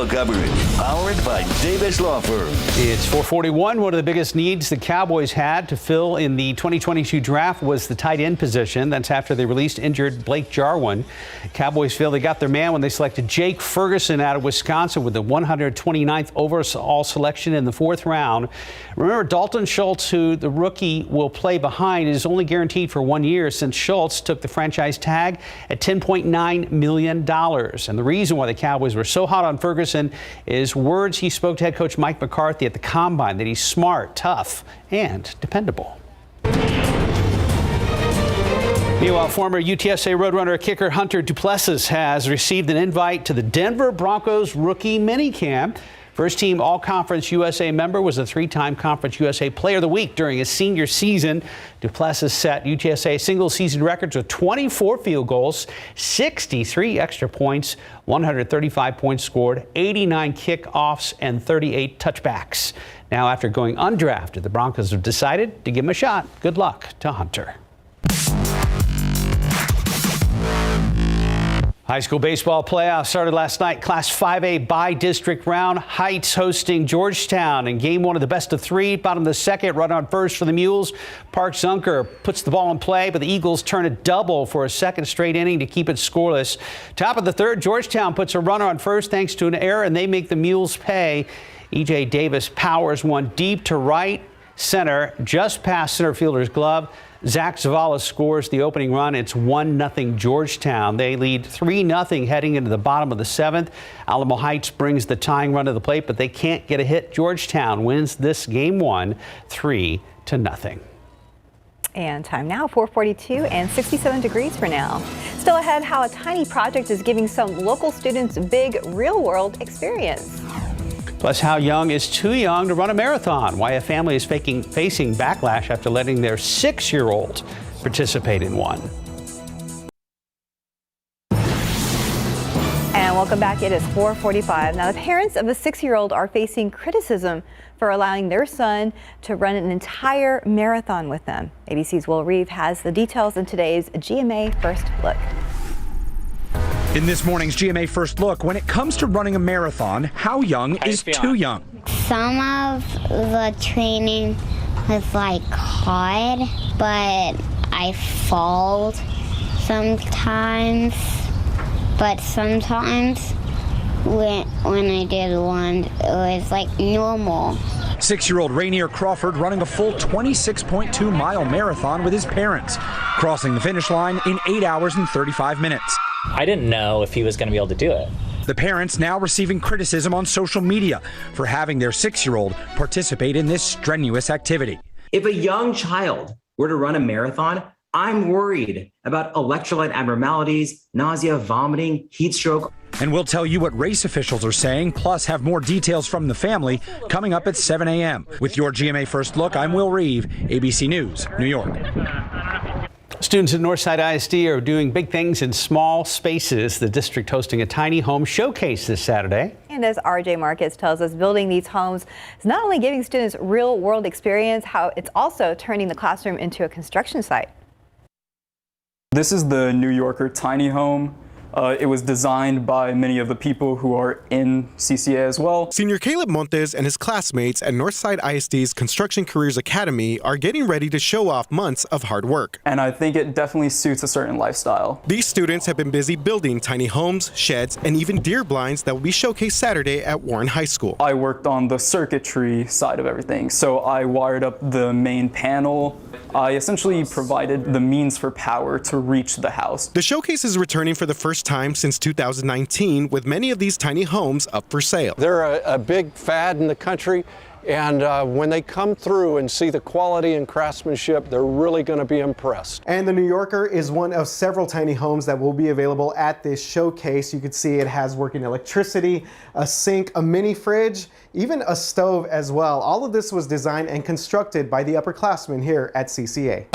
baseball coverage, powered by Davis Law Firm. It's 4:41. One of the biggest needs the Cowboys had to fill in the 2022 draft was the tight end position. That's after they released injured Blake Jarwin. Cowboys feel they got their man when they selected Jake Ferguson out of Wisconsin with the 129th overall selection in the 4th round. Remember, Dalton Schultz, who the rookie will play behind, is only guaranteed for 1 year since Schultz took the franchise tag at $10.9 million. And the reason why the Cowboys were so hot on Ferguson is words he spoke to head coach Mike McCarthy at the Combine, that he's smart, tough, and dependable. Meanwhile, former UTSA Roadrunner kicker Hunter Duplessis has received an invite to the Denver Broncos rookie minicamp. First team All-Conference USA member, was a 3-time Conference USA Player of the Week during his senior season. Duplessis set UTSA single-season records with 24 field goals, 63 extra points, 135 points scored, 89 kickoffs, and 38 touchbacks. Now, after going undrafted, the Broncos have decided to give him a shot. Good luck to Hunter. High school baseball playoffs started last night. Class 5A by-district round. Heights hosting Georgetown in game 1 of the best of 3. Bottom of the 2nd, run on first for the Mules. Park Zunker puts the ball in play, but the Eagles turn it double for a second straight inning to keep it scoreless. Top of the 3rd, Georgetown puts a runner on first thanks to an error, and they make the Mules pay. E.J. Davis powers one deep to right center, just past center fielder's glove. Zach Zavala scores the opening run. It's 1-0 Georgetown. They lead 3-0 heading into the bottom of the 7th. Alamo Heights brings the tying run to the plate, but they can't get a hit. Georgetown wins this game 1, 3-0. And time now, 4:42 and 67 degrees for now. Still ahead, how a tiny project is giving some local students a big real-world experience. Plus, how young is too young to run a marathon? Why a family is facing backlash after letting their 6-year-old participate in one. And welcome back. It is 4:45. Now, the parents of a 6-year-old are facing criticism for allowing their son to run an entire marathon with them. ABC's Will Reeve has the details in today's GMA First Look. In this morning's GMA First Look, when it comes to running a marathon, how young is too young? Some of the training was hard, but I fall sometimes. But sometimes when I did one, it was normal. 6-year-old Rainier Crawford running a full 26.2-mile marathon with his parents, crossing the finish line in 8 hours and 35 minutes. I didn't know if he was going to be able to do it. The parents now receiving criticism on social media for having their 6-year-old participate in this strenuous activity. If a young child were to run a marathon, I'm worried about electrolyte abnormalities, nausea, vomiting, heat stroke. And we'll tell you what race officials are saying, plus have more details from the family coming up at 7 a.m. With your GMA First Look, I'm Will Reeve, ABC News, New York. Students at Northside ISD are doing big things in small spaces. The district hosting a tiny home showcase this Saturday. And as RJ Marcus tells us, building these homes is not only giving students real-world experience, how it's also turning the classroom into a construction site. This is the New Yorker tiny home. It was designed by many of the people who are in CCA as well. Senior Caleb Montes and his classmates at Northside ISD's Construction Careers Academy are getting ready to show off months of hard work. And I think it definitely suits a certain lifestyle. These students have been busy building tiny homes, sheds, and even deer blinds that will be showcased Saturday at Warren High School. I worked on the circuitry side of everything. So I wired up the main panel. I essentially provided the means for power to reach the house. The showcase is returning for the first time since 2019, with many of these tiny homes up for sale. They're a big fad in the country, and when they come through and see the quality and craftsmanship, they're really going to be impressed. And the New Yorker is one of several tiny homes that will be available at this showcase. You can see it has working electricity, a sink, a mini fridge, even a stove as well. All of this was designed and constructed by the upperclassmen here at CCA.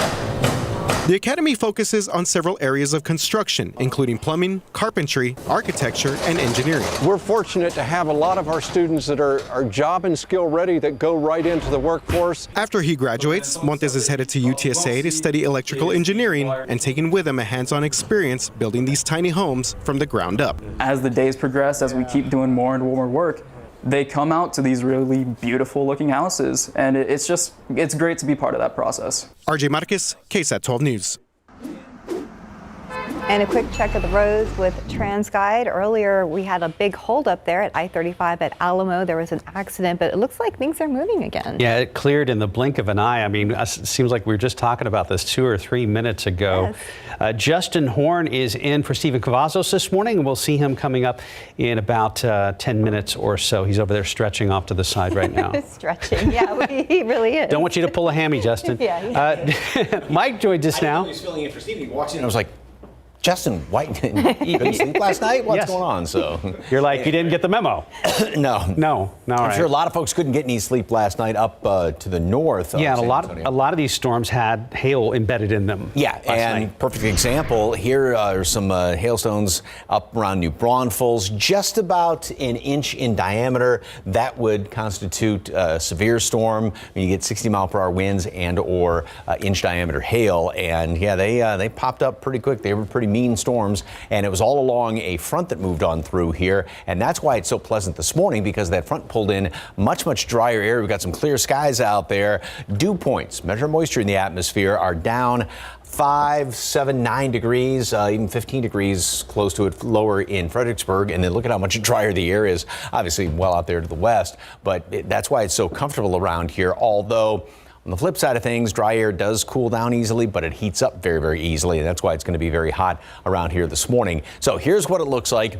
The academy focuses on several areas of construction, including plumbing, carpentry, architecture, and engineering. We're fortunate to have a lot of our students that are job and skill ready that go right into the workforce. After he graduates, Montes is headed to UTSA to study electrical engineering and taking with him a hands-on experience building these tiny homes from the ground up. As the days progress, as we keep doing more and more work, they come out to these really beautiful looking houses, and it's great to be part of that process. RJ Marquez, KSAT 12 News. And a quick check of the roads with TransGuide. Earlier, we had a big holdup there at I-35 at Alamo. There was an accident, but it looks like things are moving again. Yeah, it cleared in the blink of an eye. I mean, it seems like we were just talking about this 2 or 3 minutes ago. Yes. Justin Horn is in for Stephen Cavazos this morning, and we'll see him coming up in about 10 minutes or so. He's over there stretching off to the side right now. Stretching, yeah, he really is. Don't want you to pull a hammy, Justin. Yeah. Mike joined us now. I was filling in for Stephen. He walks in, and I was like, Justin, White, you couldn't sleep last night? What's going on? So you're like, you didn't get the memo. No. I'm sure a lot of folks couldn't get any sleep last night up to the north. Yeah, and a lot of these storms had hail embedded in them. Yeah, and perfect example, here are some hailstones up around New Braunfels, just about an inch in diameter. That would constitute a severe storm when you get 60-mile-per-hour winds and or inch diameter hail. And yeah, they popped up pretty quick. They were pretty mean storms, and it was all along a front that moved on through here, and that's why it's so pleasant this morning, because that front pulled in much drier air. We've got some clear skies out there. Dew points, measure moisture in the atmosphere, are down 5, 7, 9 degrees, even 15 degrees close to it lower in Fredericksburg. And then look at how much drier the air is, obviously well out there to the west, but that's why it's so comfortable around here. Although on the flip side of things, dry air does cool down easily, but it heats up very easily, and that's why it's going to be very hot around here this morning. So here's what it looks like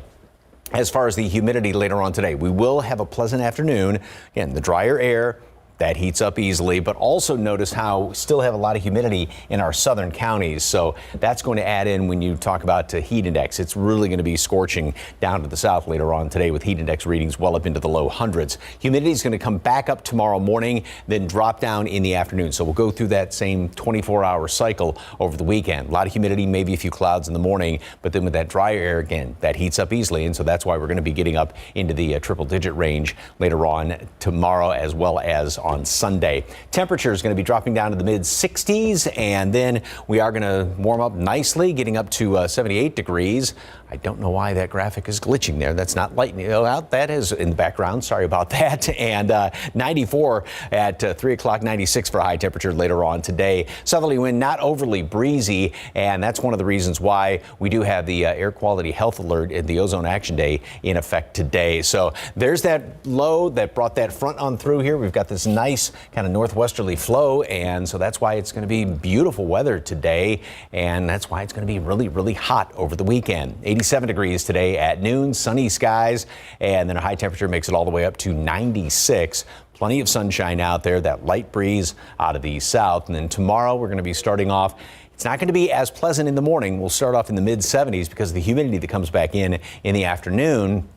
as far as the humidity later on today. We will have a pleasant afternoon. Again, the drier air, that heats up easily, but also notice how we still have a lot of humidity in our southern counties. So that's going to add in when you talk about heat index. It's really going to be scorching down to the south later on today with heat index readings well up into the low hundreds. Humidity is going to come back up tomorrow morning, then drop down in the afternoon. So we'll go through that same 24-hour cycle over the weekend. A lot of humidity, maybe a few clouds in the morning, but then with that drier air again, that heats up easily. And so that's why we're going to be getting up into the triple-digit range later on tomorrow as well as on Sunday. Temperature is going to be dropping down to the mid 60s, and then we are going to warm up nicely, getting up to 78 degrees. I don't know why that graphic is glitching there. That's not lightning out. That is in the background. Sorry about that. And 94 at 3 o'clock, 96 for high temperature later on today. Southerly wind, not overly breezy, and that's one of the reasons why we do have the air quality health alert in the Ozone Action Day in effect today. So there's that low that brought that front on through here. We've got this nice kind of northwesterly flow, and so that's why it's going to be beautiful weather today, and that's why it's going to be really hot over the weekend. 87 degrees today at noon, sunny skies, and then a high temperature makes it all the way up to 96. Plenty of sunshine out there, that light breeze out of the south. And then tomorrow we're going to be starting off. It's not going to be as pleasant in the morning. We'll start off in the mid 70s because of the humidity that comes back in the afternoon.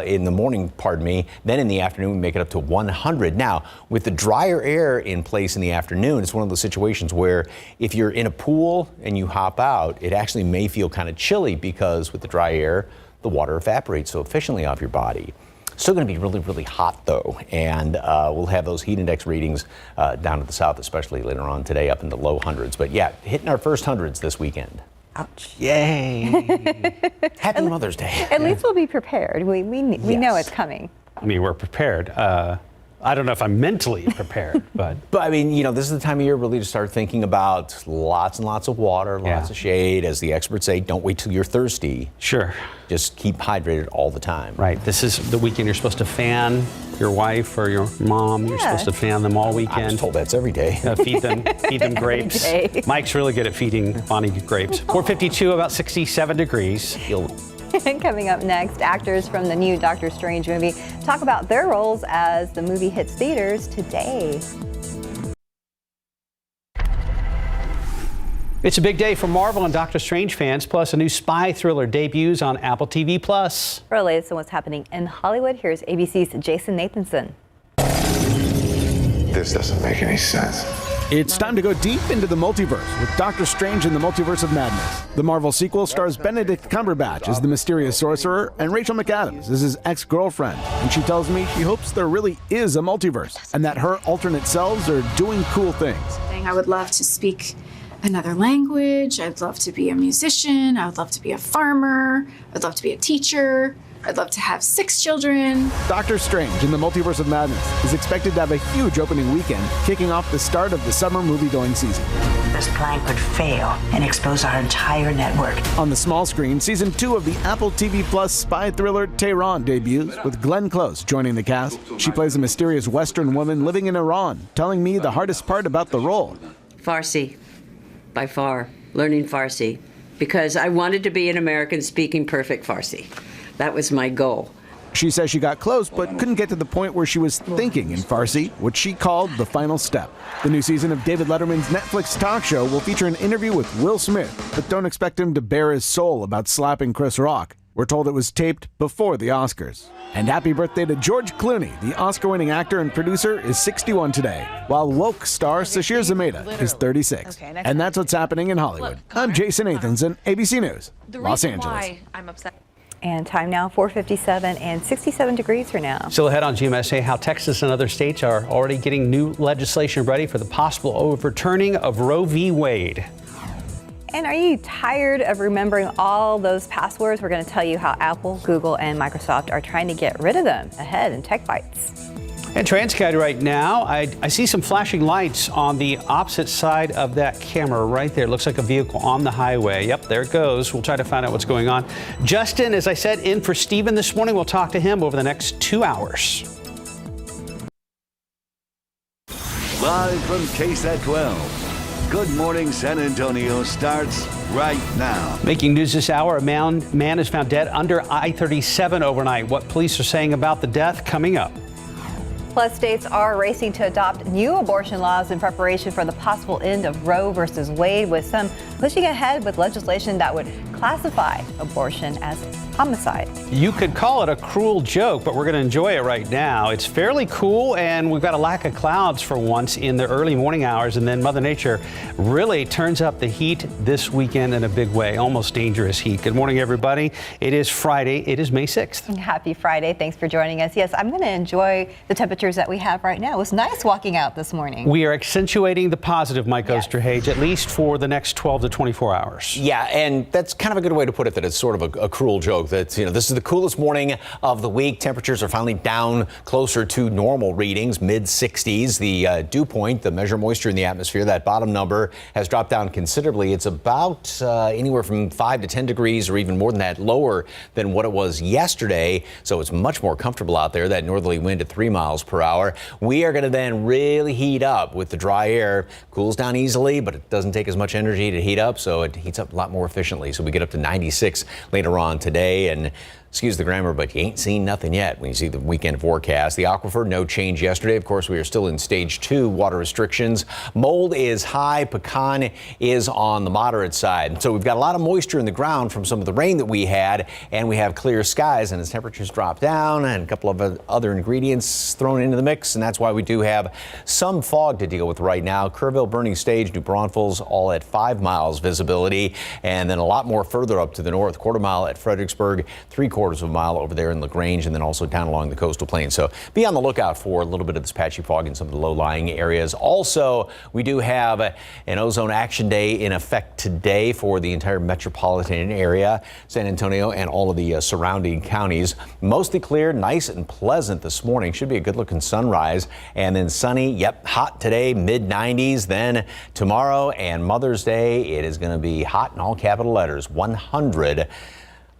In the morning, pardon me. Then in the afternoon, we make it up to 100. Now, with the drier air in place in the afternoon, it's one of those situations where if you're in a pool and you hop out, it actually may feel kind of chilly because with the dry air, the water evaporates so efficiently off your body. Still going to be really hot, though, and we'll have those heat index readings down to the south, especially later on today, up in the low hundreds. But yeah, hitting our first hundreds this weekend. Ouch. Yay. Happy Mother's Day. At least we'll be prepared. We know it's coming. I mean, we're prepared. I don't know if I'm mentally prepared, but I mean, you know, this is the time of year really to start thinking about lots and lots of water, lots of shade. As the experts say, don't wait till you're thirsty. Sure. Just keep hydrated all the time. Right. This is the weekend you're supposed to fan your wife or your mom. You're supposed to fan them all weekend. I was told that's every day. Feed them grapes. Mike's really good at feeding Bonnie grapes. 452, about 67 degrees. Coming up next, actors from the new Doctor Strange movie talk about their roles as the movie hits theaters today. It's a big day for Marvel and Doctor Strange fans, plus a new spy thriller debuts on Apple TV+. For the latest on what's happening in Hollywood, here's ABC's Jason Nathanson. This doesn't make any sense. It's time to go deep into the multiverse with Doctor Strange in the Multiverse of Madness. The Marvel sequel stars Benedict Cumberbatch as the mysterious sorcerer and Rachel McAdams as his ex-girlfriend. And she tells me she hopes there really is a multiverse and that her alternate selves are doing cool things. I would love to speak another language. I'd love to be a musician. I would love to be a farmer. I'd love to be a teacher. I'd love to have 6 children. Doctor Strange in the Multiverse of Madness is expected to have a huge opening weekend, kicking off the start of the summer movie-going season. This plan could fail and expose our entire network. On the small screen, season 2 of the Apple TV Plus spy thriller Tehran debuts, with Glenn Close joining the cast. She plays a mysterious Western woman living in Iran, telling me the hardest part about the role. Farsi, by far, learning Farsi, because I wanted to be an American speaking perfect Farsi. That was my goal. She says she got close, but couldn't get to the point where she was thinking in Farsi, which she called the final step. The new season of David Letterman's Netflix talk show will feature an interview with Will Smith, but don't expect him to bare his soul about slapping Chris Rock. We're told it was taped before the Oscars. And happy birthday to George Clooney. The Oscar-winning actor and producer is 61 today, while woke star Sashir Zamata is 36. And that's what's happening in Hollywood. I'm Jason Nathanson, ABC News, Los Angeles. I'm upset. And time now, 4:57 and 67 degrees for now. Still ahead on GMSA, how Texas and other states are already getting new legislation ready for the possible overturning of Roe v. Wade. And are you tired of remembering all those passwords? We're going to tell you how Apple, Google, and Microsoft are trying to get rid of them ahead in Tech Bytes. And Transcat right now, I see some flashing lights on the opposite side of that camera right there. It looks like a vehicle on the highway. Yep, there it goes. We'll try to find out what's going on. Justin, as I said, in for Stephen this morning. We'll talk to him over the next 2 hours. Live from KSAT 12. Good Morning San Antonio starts right now. Making news this hour, a man is found dead under I-37 overnight. What police are saying about the death coming up. Plus, states are racing to adopt new abortion laws in preparation for the possible end of Roe versus Wade, with some pushing ahead with legislation that would classify abortion as homicide. You could call it a cruel joke, but we're going to enjoy it right now. It's fairly cool, and we've got a lack of clouds for once in the early morning hours, and then Mother Nature really turns up the heat this weekend in a big way, almost dangerous heat. Good morning, everybody. It is Friday. It is May 6th. Happy Friday. Thanks for joining us. Yes, I'm going to enjoy the temperatures that we have right now. It was nice walking out this morning. We are accentuating the positive, Mike Osterhage, at least for the next 12 to 24 hours. Yeah, and that's kind of a good way to put it, that it's sort of a cruel joke. That, you know, this is the coolest morning of the week. Temperatures are finally down closer to normal readings, mid-60s. The dew point, the measure moisture in the atmosphere, that bottom number has dropped down considerably. It's about anywhere from 5 to 10 degrees or even more than that lower than what it was yesterday. So it's much more comfortable out there. That northerly wind at 3 miles per hour. We are going to then really heat up with the dry air. Cools down easily, but it doesn't take as much energy to heat up, so it heats up a lot more efficiently. So we get up to 96 later on today. And excuse the grammar, but you ain't seen nothing yet when you see the weekend forecast. The aquifer, no change yesterday. Of course, we are still in stage 2 water restrictions. Mold is high. Pecan is on the moderate side. So we've got a lot of moisture in the ground from some of the rain that we had, and we have clear skies, and as temperatures drop down and a couple of other ingredients thrown into the mix, and that's why we do have some fog to deal with right now. Kerrville, Burning Stage, New Braunfels, all at 5 miles visibility, and then a lot more further up to the north, quarter mile at Fredericksburg, 3/4 of a mile over there in LaGrange, and then also down along the coastal plain. So be on the lookout for a little bit of this patchy fog in some of the low-lying areas. Also, we do have an ozone action day in effect today for the entire metropolitan area, San Antonio and all of the surrounding counties. Mostly clear, nice and pleasant this morning. Should be a good-looking sunrise, and then sunny. Yep, hot today, mid-90s. Then tomorrow and Mother's Day, it is going to be hot in all capital letters, 100.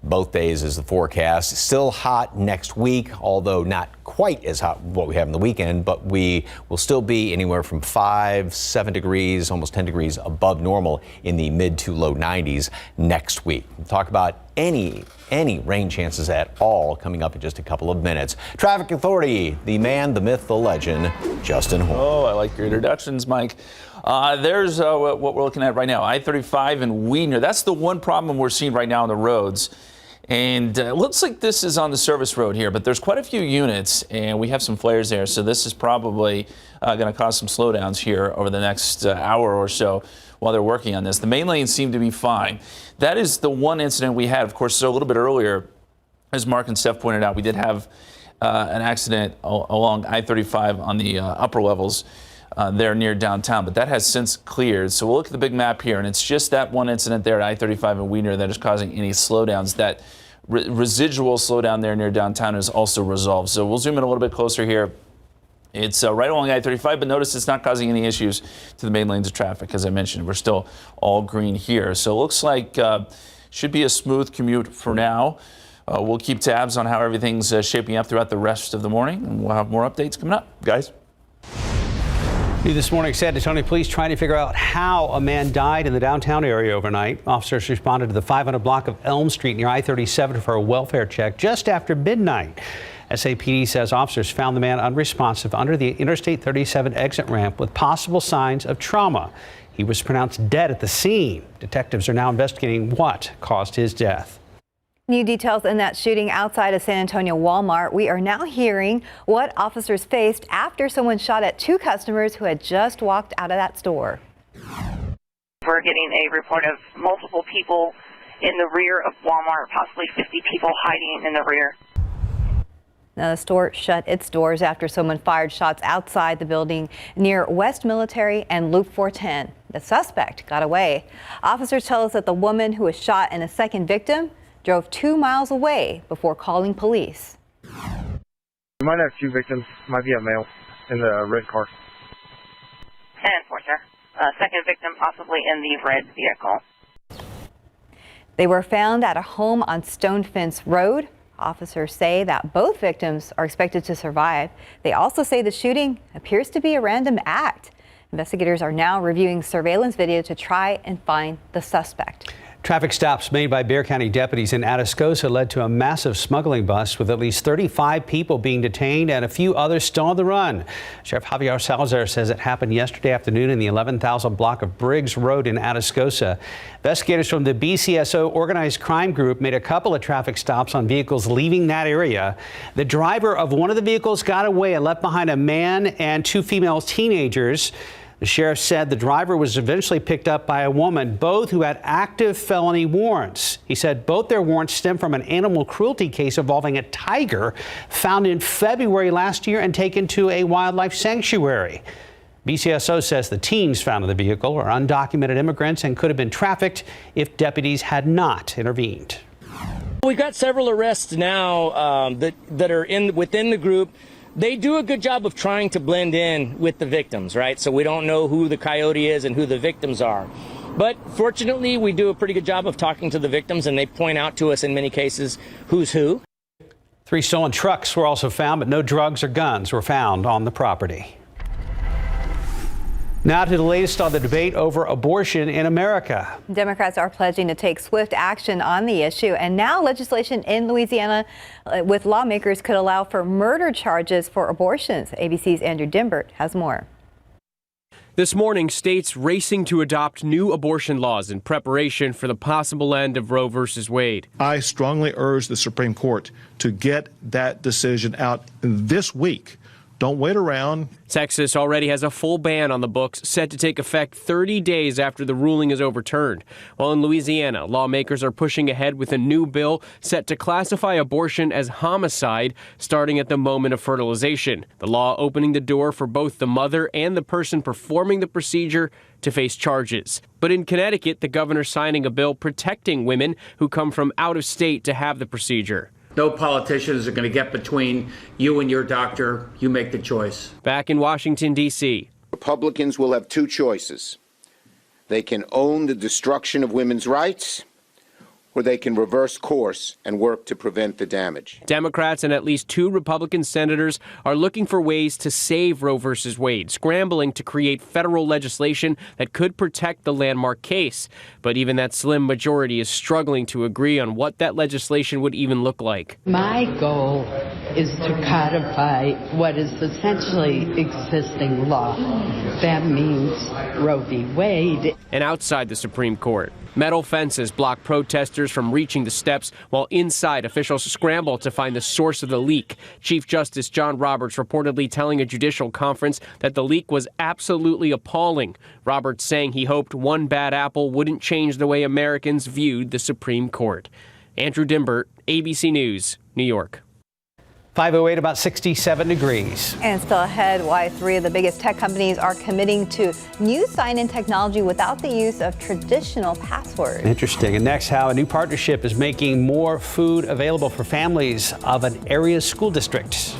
Both days is the forecast. Still hot next week, although not quite as hot as what we have in the weekend, but we will still be anywhere from 5, 7 degrees, almost 10 degrees above normal in the mid to low 90s next week. We'll talk about any rain chances at all coming up in just a couple of minutes. Traffic Authority, the man, the myth, the legend, Justin Horn. Oh, I like your introductions, Mike. There's what we're looking at right now, I-35 and Wiener. That's the one problem we're seeing right now on the roads. And it looks like this is on the service road here, but there's quite a few units, and we have some flares there, so this is probably going to cause some slowdowns here over the next hour or so while they're working on this. The main lanes seem to be fine. That is the one incident we had. Of course, so a little bit earlier, as Mark and Steph pointed out, we did have an accident along I-35 on the upper levels there near downtown, but that has since cleared. So we'll look at the big map here, and it's just that one incident there at I-35 in Wiener that is causing any slowdowns. That residual slowdown there near downtown is also resolved. So we'll zoom in a little bit closer here. It's right along I-35, but notice it's not causing any issues to the main lanes of traffic. As I mentioned, we're still all green here. So it looks like should be a smooth commute for now. We'll keep tabs on how everything's shaping up throughout the rest of the morning, and we'll have more updates coming up, guys. New this morning, San Antonio police trying to figure out how a man died in the downtown area overnight. Officers responded to the 500 block of Elm Street near I-37 for a welfare check just after midnight. SAPD says officers found the man unresponsive under the Interstate 37 exit ramp with possible signs of trauma. He was pronounced dead at the scene. Detectives are now investigating what caused his death. New details in that shooting outside of San Antonio Walmart. We are now hearing what officers faced after someone shot at two customers who had just walked out of that store. We're getting a report of multiple people in the rear of Walmart, possibly 50 people hiding in the rear. Now, the store shut its doors after someone fired shots outside the building near West Military and Loop 410. The suspect got away. Officers tell us that the woman who was shot and a second victim drove 2 miles away before calling police. We might have two victims. Might be a male in the red car. 10-4, sir. Second victim possibly in the red vehicle. They were found at a home on Stone Fence Road. Officers say that both victims are expected to survive. They also say the shooting appears to be a random act. Investigators are now reviewing surveillance video to try and find the suspect. Traffic stops made by Bexar County deputies in Atascosa led to a massive smuggling bust with at least 35 people being detained and a few others still on the run. Sheriff Javier Salazar says it happened yesterday afternoon in the 11,000 block of Briggs Road in Atascosa. Investigators from the BCSO organized crime group made a couple of traffic stops on vehicles leaving that area. The driver of one of the vehicles got away and left behind a man and two female teenagers. The sheriff said the driver was eventually picked up by a woman, both who had active felony warrants. He said both their warrants stem from an animal cruelty case involving a tiger found in February last year and taken to a wildlife sanctuary. BCSO says the teens found in the vehicle are undocumented immigrants and could have been trafficked if deputies had not intervened. We've got several arrests now that are within the group. They do a good job of trying to blend in with the victims, right? So we don't know who the coyote is and who the victims are. But fortunately, we do a pretty good job of talking to the victims, and they point out to us in many cases who's who. 3 stolen trucks were also found, but no drugs or guns were found on the property. Now to the latest on the debate over abortion in America. Democrats are pledging to take swift action on the issue, and now legislation in Louisiana with lawmakers could allow for murder charges for abortions. ABC's Andrew Dimbert has more. This morning, states racing to adopt new abortion laws in preparation for the possible end of Roe v. Wade. I strongly urge the Supreme Court to get that decision out this week. Don't wait around. Texas already has a full ban on the books set to take effect 30 days after the ruling is overturned. While in Louisiana, lawmakers are pushing ahead with a new bill set to classify abortion as homicide starting at the moment of fertilization. The law opening the door for both the mother and the person performing the procedure to face charges. But in Connecticut, the governor signing a bill protecting women who come from out of state to have the procedure. No politicians are going to get between you and your doctor. You make the choice. Back in Washington, D.C. Republicans will have two choices. They can own the destruction of women's rights, or they can reverse course and work to prevent the damage. Democrats and at least 2 Republican senators are looking for ways to save Roe v. Wade, scrambling to create federal legislation that could protect the landmark case. But even that slim majority is struggling to agree on what that legislation would even look like. My goal is to codify what is essentially existing law. That means Roe v. Wade. And outside the Supreme Court, Metal fences block protesters from reaching the steps, while inside officials scramble to find the source of the leak. Chief Justice John Roberts reportedly telling a judicial conference that the leak was absolutely appalling. Roberts saying he hoped one bad apple wouldn't change the way Americans viewed the Supreme Court. Andrew Dimbert, ABC News, New York. 508, about 67 degrees. And still ahead, why 3 of the biggest tech companies are committing to new sign-in technology without the use of traditional passwords. Interesting. And next, how a new partnership is making more food available for families of an area school district.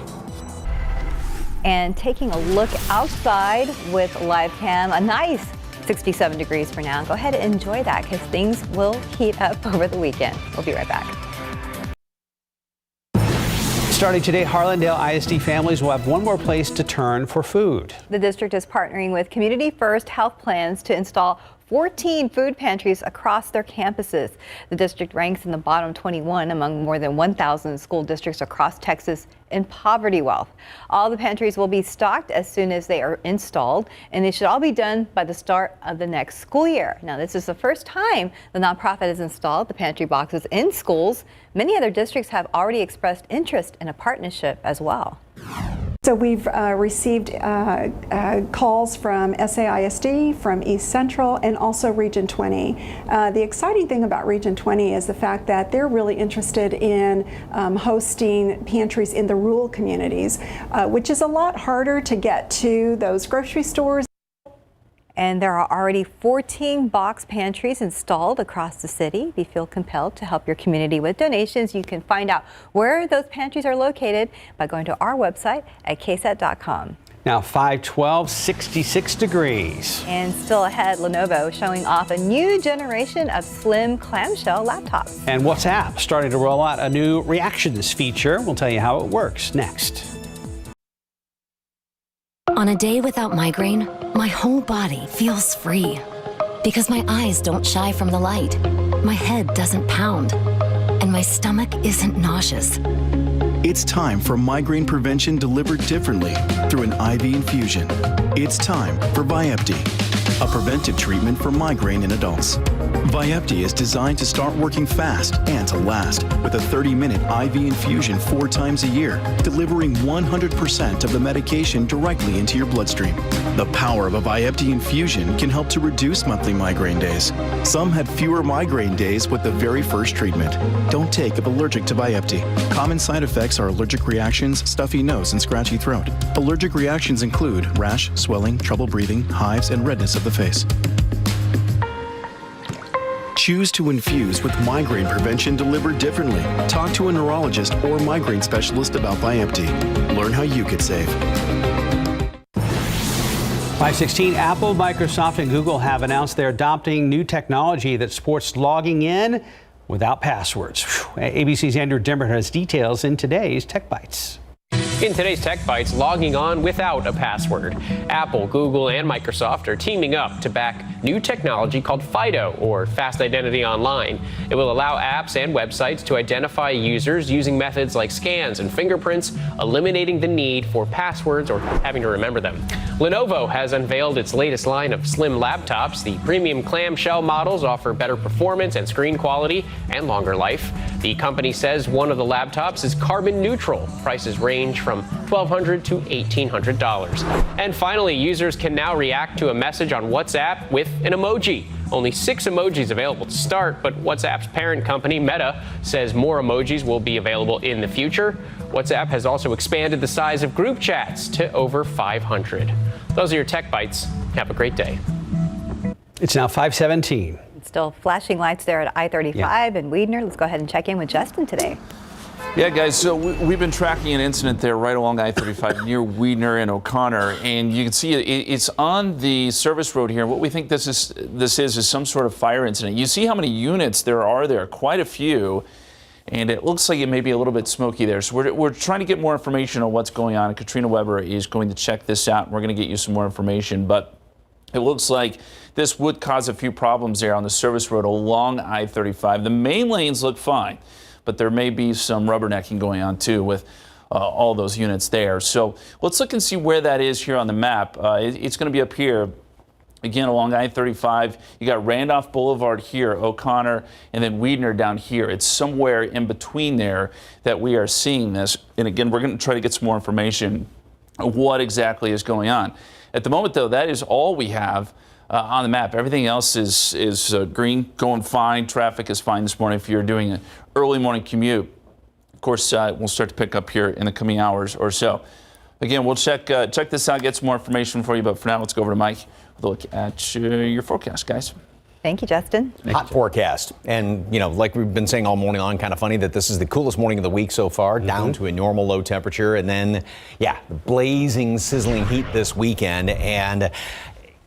And taking a look outside with live cam, a nice 67 degrees for now. Go ahead and enjoy that because things will heat up over the weekend. We'll be right back. Starting today, Harlandale ISD families will have one more place to turn for food. The district is partnering with Community First Health Plans to install 14 food pantries across their campuses. The district ranks in the bottom 21 among more than 1,000 school districts across Texas in poverty wealth. All the pantries will be stocked as soon as they are installed, and they should all be done by the start of the next school year. Now, this is the first time the nonprofit has installed the pantry boxes in schools. Many other districts have already expressed interest in a partnership as well. So we've received calls from SAISD, from East Central, and also Region 20. The exciting thing about Region 20 is the fact that they're really interested in hosting pantries in the rural communities, which is a lot harder to get to those grocery stores. And there are already 14 box pantries installed across the city. If you feel compelled to help your community with donations, you can find out where those pantries are located by going to our website at KSAT.com. Now 512, 66 degrees. And still ahead, Lenovo showing off a new generation of slim clamshell laptops. And WhatsApp starting to roll out a new reactions feature. We'll tell you how it works next. On a day without migraine, my whole body feels free. Because my eyes don't shy from the light, my head doesn't pound, and my stomach isn't nauseous. It's time for migraine prevention delivered differently through an IV infusion. It's time for Vyepti, a preventive treatment for migraine in adults. Vyepti is designed to start working fast and to last with a 30-minute IV infusion 4 times a year, delivering 100% of the medication directly into your bloodstream. The power of a Vyepti infusion can help to reduce monthly migraine days. Some had fewer migraine days with the very first treatment. Don't take if allergic to Vyepti. Common side effects are allergic reactions, stuffy nose, and scratchy throat. Allergic reactions include rash, swelling, trouble breathing, hives, and redness of the face. Choose to infuse with migraine prevention delivered differently. Talk to a neurologist or migraine specialist about Vyepti. Learn how you could save. 516, Apple, Microsoft, and Google have announced they're adopting new technology that supports logging in without passwords. ABC's Andrew Dimbert has details in today's Tech Bites. In today's Tech Bites, logging on without a password. Apple, Google, and Microsoft are teaming up to back new technology called FIDO, or Fast Identity Online. It will allow apps and websites to identify users using methods like scans and fingerprints, eliminating the need for passwords or having to remember them. Lenovo has unveiled its latest line of slim laptops. The premium clamshell models offer better performance and screen quality and longer life. The company says one of the laptops is carbon neutral. Prices range from $1,200 to $1,800. And finally, users can now react to a message on WhatsApp with an emoji. Only 6 emojis available to start, but WhatsApp's parent company, Meta, says more emojis will be available in the future. WhatsApp has also expanded the size of group chats to over 500. Those are your Tech Bites. Have a great day. It's now 517. Still flashing lights there at I-35 and Weidner. Let's go ahead and check in with Justin today. Yeah, guys, so we've been tracking an incident there right along I-35 near Weidner and O'Connor, and you can see it's on the service road here. What we think this is some sort of fire incident. You see how many units there are there, quite a few, and it looks like it may be a little bit smoky there. So we're trying to get more information on what's going on. Katrina Weber is going to check this out, and we're going to get you some more information, but it looks like this would cause a few problems there on the service road along I-35. The main lanes look fine, but there may be some rubbernecking going on too with all those units there. So let's look and see where that is here on the map. It's going to be up here Again, along I-35, you got Randolph Boulevard here, O'Connor, and then Weidner down here. It's somewhere in between there that we are seeing this. And again, we're going to try to get some more information on what exactly is going on. At the moment, though, that is all we have on the map. Everything else is green, going fine. Traffic is fine this morning if you're doing an early morning commute. Of course, we'll start to pick up here in the coming hours or so. Again, we'll check this out, get some more information for you. But for now, let's go over to Mike with a look at your forecast, guys. Thank you, Justin. Hot forecast. And, you know, like we've been saying all morning long, kind of funny that this is the coolest morning of the week so far, down to a normal low temperature. And then, yeah, blazing, sizzling heat this weekend. And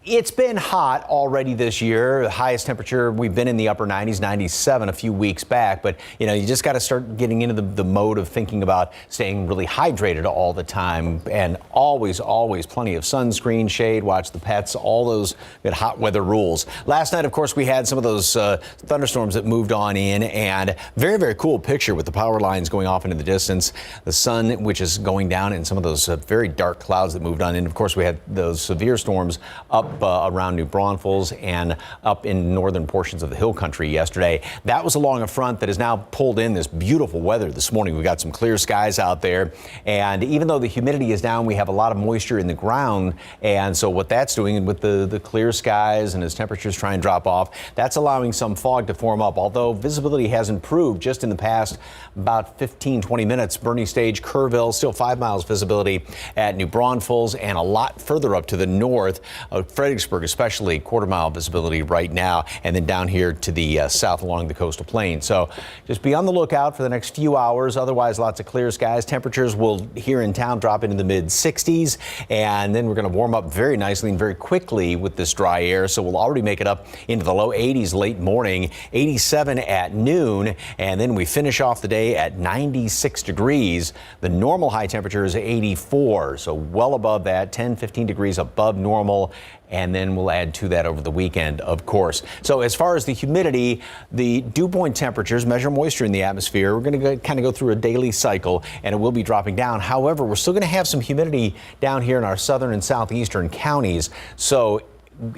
it's been hot already this year. The highest temperature, we've been in the upper 90s, 97 a few weeks back. But, you know, you just got to start getting into the mode of thinking about staying really hydrated all the time. And always plenty of sunscreen, shade, watch the pets, all those good hot weather rules. Last night, of course, we had some of those thunderstorms that moved on in. And very, very cool picture with the power lines going off into the distance. The sun, which is going down, and some of those very dark clouds that moved on in. Of course, we had those severe storms up around New Braunfels and up in northern portions of the hill country yesterday. That was along a front that has now pulled in this beautiful weather this morning. We've got some clear skies out there, and even though the humidity is down, we have a lot of moisture in the ground, and so what that's doing with the clear skies and as temperatures try and drop off, that's allowing some fog to form up, although visibility has improved just in the past about 15-20 minutes. Bernie Stage, Kerrville, still 5 miles visibility at New Braunfels, and a lot further up to the north of Fredericksburg, especially quarter-mile visibility right now, and then down here to the south along the coastal plain. So just be on the lookout for the next few hours. Otherwise, lots of clear skies. Temperatures will here in town drop into the mid-60s, and then we're going to warm up very nicely and very quickly with this dry air. So we'll already make it up into the low 80s late morning, 87 at noon, and then we finish off the day at 96 degrees. The normal high temperature is 84, so well above that, 10-15 degrees above normal. And then we'll add to that over the weekend, of course. So as far as the humidity, the dew point temperatures measure moisture in the atmosphere. We're going to kind of go through a daily cycle, and it will be dropping down. However, we're still going to have some humidity down here in our southern and southeastern counties. So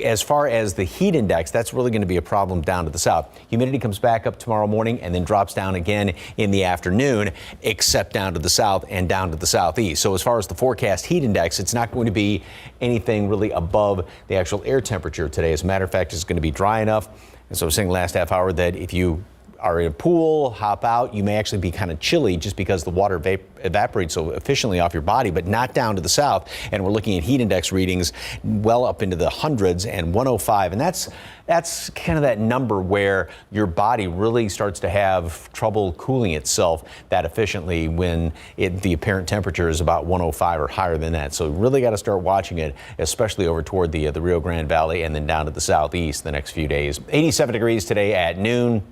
as far as the heat index, that's really going to be a problem down to the south. Humidity comes back up tomorrow morning and then drops down again in the afternoon, except down to the south and down to the southeast. So as far as the forecast heat index, it's not going to be anything really above the actual air temperature today. As a matter of fact, it's going to be dry enough. And so I was saying last half hour that if you are in a pool, hop out, you may actually be kind of chilly just because the water evaporates so efficiently off your body, but not down to the south. And we're looking at heat index readings well up into the hundreds and 105. And that's kind of that number where your body really starts to have trouble cooling itself that efficiently when the apparent temperature is about 105 or higher than that. So really got to start watching it, especially over toward the Rio Grande Valley and then down to the southeast the next few days. 87 degrees today at noon.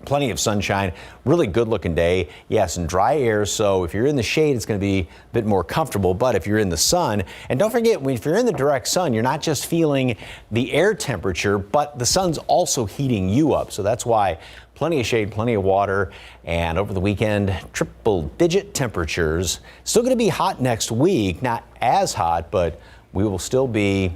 Plenty of sunshine, really good looking day. Yes, and dry air, so if you're in the shade, it's going to be a bit more comfortable. But if you're in the sun, and don't forget, if you're in the direct sun, you're not just feeling the air temperature, but the sun's also heating you up. So that's why plenty of shade, plenty of water, and over the weekend, triple-digit temperatures. Still going to be hot next week, not as hot, but we will still be,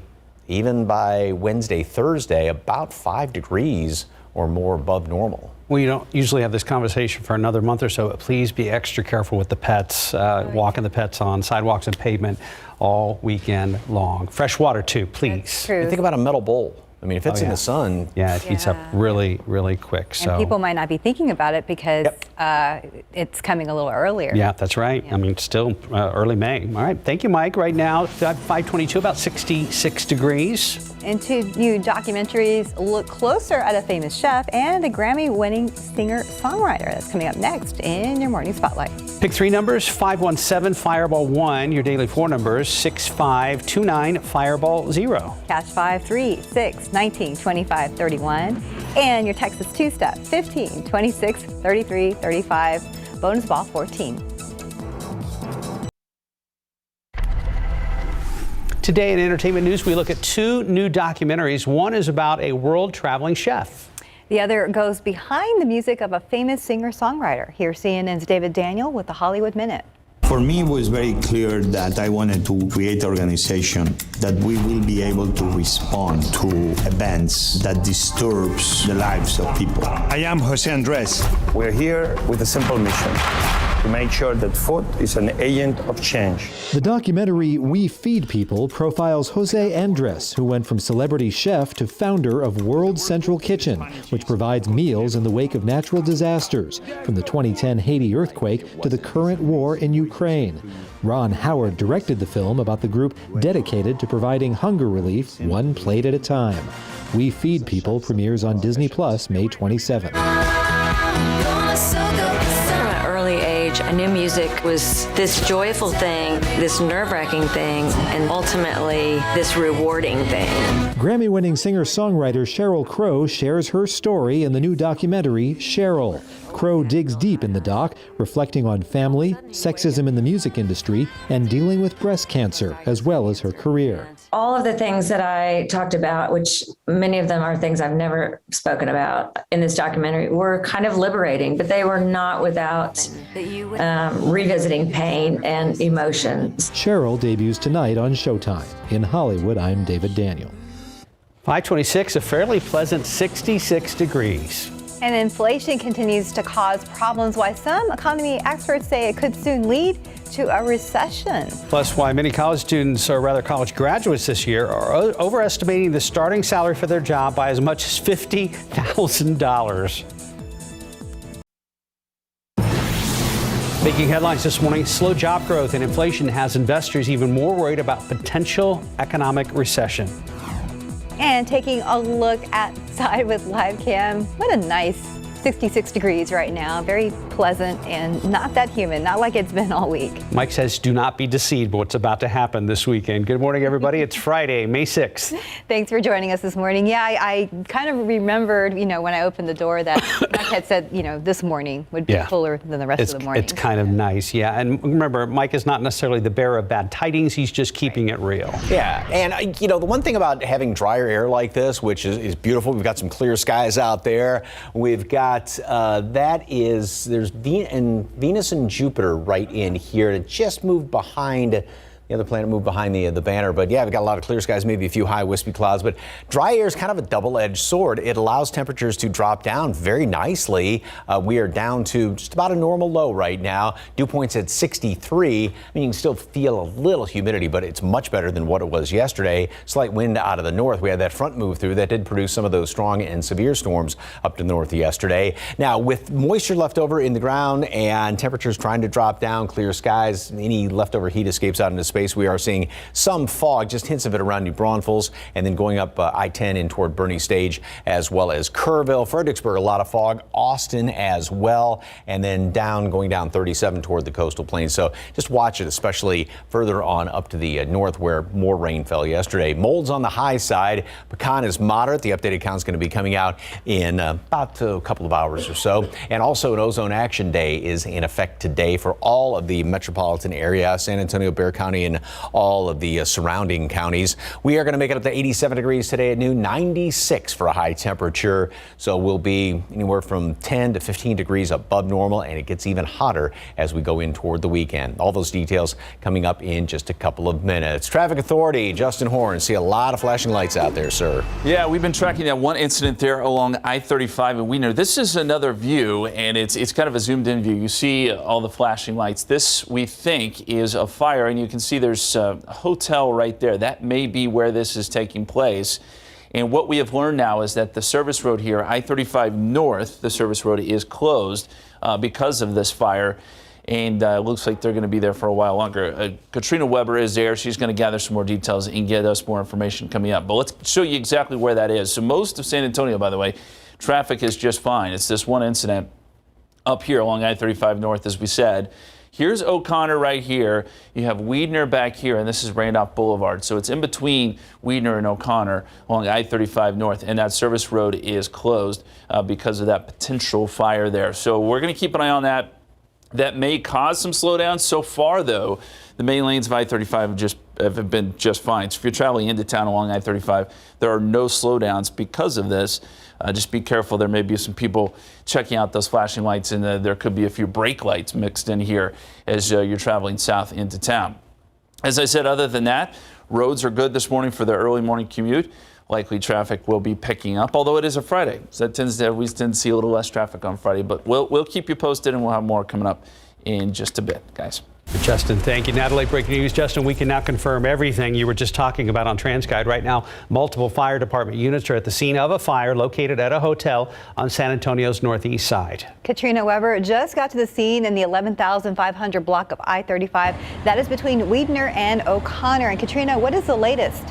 even by Wednesday, Thursday, about 5 degrees or more above normal. We don't usually have this conversation for another month or so, but please be extra careful with the pets, walking the pets on sidewalks and pavement all weekend long. Fresh water too, please. And think about a metal bowl. I mean, if it's in the sun. Yeah, it heats up really, really quick. So. And people might not be thinking about it because it's coming a little earlier. Yeah, that's right. I mean, still early May. All right, thank you, Mike. Right now, 522, about 66 degrees. And two new documentaries look closer at a famous chef and a Grammy-winning singer-songwriter. That's coming up next in your Morning Spotlight. Pick three numbers, 517 Fireball 1. Your daily four numbers, 6529 Fireball 0. Catch 5, 3, 6, 19, 25, 31. And your Texas two-step, 15, 26, 33, 35. Bonus ball 14. Today in entertainment news, we look at two new documentaries. One is about a world-traveling chef. The other goes behind the music of a famous singer-songwriter. Here's CNN's David Daniel with the Hollywood Minute. For me, it was very clear that I wanted to create an organization that we will be able to respond to events that disturbs the lives of people. I am Jose Andres. We're here with a simple mission: to make sure that food is an agent of change. The documentary We Feed People profiles Jose Andres, who went from celebrity chef to founder of World Central Kitchen, which provides meals in the wake of natural disasters, from the 2010 Haiti earthquake to the current war in Ukraine. Ron Howard directed the film about the group dedicated to providing hunger relief one plate at a time. We Feed People premieres on Disney Plus May 27th. I knew music was this joyful thing, this nerve-wracking thing, and ultimately this rewarding thing. Grammy-winning singer-songwriter Sheryl Crow shares her story in the new documentary, Sheryl. Crow digs deep in the doc, reflecting on family, sexism in the music industry, and dealing with breast cancer, as well as her career. All of the things that I talked about, which many of them are things I've never spoken about in this documentary, were kind of liberating, but they were not without revisiting pain and emotions. Sheryl debuts tonight on Showtime. In Hollywood, I'm David Daniel. 526, a fairly pleasant 66 degrees. And inflation continues to cause problems, why some economy experts say it could soon lead to a recession. Plus, why many college students, or rather college graduates this year, are overestimating the starting salary for their job by as much as $50,000. Making headlines this morning, slow job growth and inflation has investors even more worried about potential economic recession. And taking a look outside with live cam, what a nice 66 degrees right now. Very pleasant and not that humid, not like it's been all week. Mike says do not be deceived by what's about to happen this weekend. Good morning, everybody. It's Friday, May 6th. Thanks for joining us this morning. Yeah, I kind of remembered, when I opened the door that Mike had said, this morning would be cooler than the rest of the morning. It's kind of nice, yeah. And remember, Mike is not necessarily the bearer of bad tidings. He's just keeping it real. Yeah, and the one thing about having drier air like this, which is beautiful, we've got some clear skies out there. We've got there's Venus and Jupiter right in here. It just moved behind. The other planet moved behind the banner, but yeah, we've got a lot of clear skies, maybe a few high wispy clouds, but dry air is kind of a double-edged sword. It allows temperatures to drop down very nicely. We are down to just about a normal low right now. Dew point's at 63. I mean, you can still feel a little humidity, but it's much better than what it was yesterday. Slight wind out of the north. We had that front move through that did produce some of those strong and severe storms up to the north yesterday. Now, with moisture left over in the ground and temperatures trying to drop down, clear skies, any leftover heat escapes out into space. We are seeing some fog, just hints of it around New Braunfels, and then going up I-10 in toward Bernie Stage, as well as Kerrville, Fredericksburg, a lot of fog, Austin as well, and then going down 37 toward the coastal plains. So just watch it, especially further on up to the north where more rain fell yesterday. Molds on the high side. Pecan is moderate. The updated count is going to be coming out in about a couple of hours or so. And also an ozone action day is in effect today for all of the metropolitan area, San Antonio, Bexar County, and all of the surrounding counties. We are going to make it up to 87 degrees today at noon, 96 for a high temperature. So we'll be anywhere from 10 to 15 degrees above normal, and it gets even hotter as we go in toward the weekend. All those details coming up in just a couple of minutes. Traffic Authority, Justin Horn, see a lot of flashing lights out there, sir. Yeah, we've been tracking that one incident there along I-35 in Wiener. This is another view, and it's kind of a zoomed in view. You see all the flashing lights. This, we think, is a fire, and you can see there's a hotel right there. That may be where this is taking place. And what we have learned now is that the service road here, I-35 North, the service road is closed because of this fire. And it looks like they're going to be there for a while longer. Katrina Weber is there. She's going to gather some more details and get us more information coming up. But let's show you exactly where that is. So most of San Antonio, by the way, traffic is just fine. It's this one incident up here along I-35 North, as we said. Here's O'Connor right here. You have Weidner back here, and this is Randolph Boulevard. So it's in between Weidner and O'Connor along I-35 North, and that service road is closed because of that potential fire there. So we're going to keep an eye on that. That may cause some slowdown. So far, though, The main lanes of I-35 have been just fine. So if you're traveling into town along I-35, there are no slowdowns because of this. Just be careful. There may be some people checking out those flashing lights, and there could be a few brake lights mixed in here as you're traveling south into town. As I said, other than that, roads are good this morning for the early morning commute. Likely traffic will be picking up, although it is a Friday. So we tend to see a little less traffic on Friday, but we'll keep you posted, and we'll have more coming up in just a bit, guys. Justin, thank you. Natalie, breaking news. Justin, we can now confirm everything you were just talking about on TransGuide. Right now, multiple fire department units are at the scene of a fire located at a hotel on San Antonio's northeast side. Katrina Weber just got to the scene in the 11,500 block of I-35. That is between Weidner and O'Connor. And Katrina, what is the latest?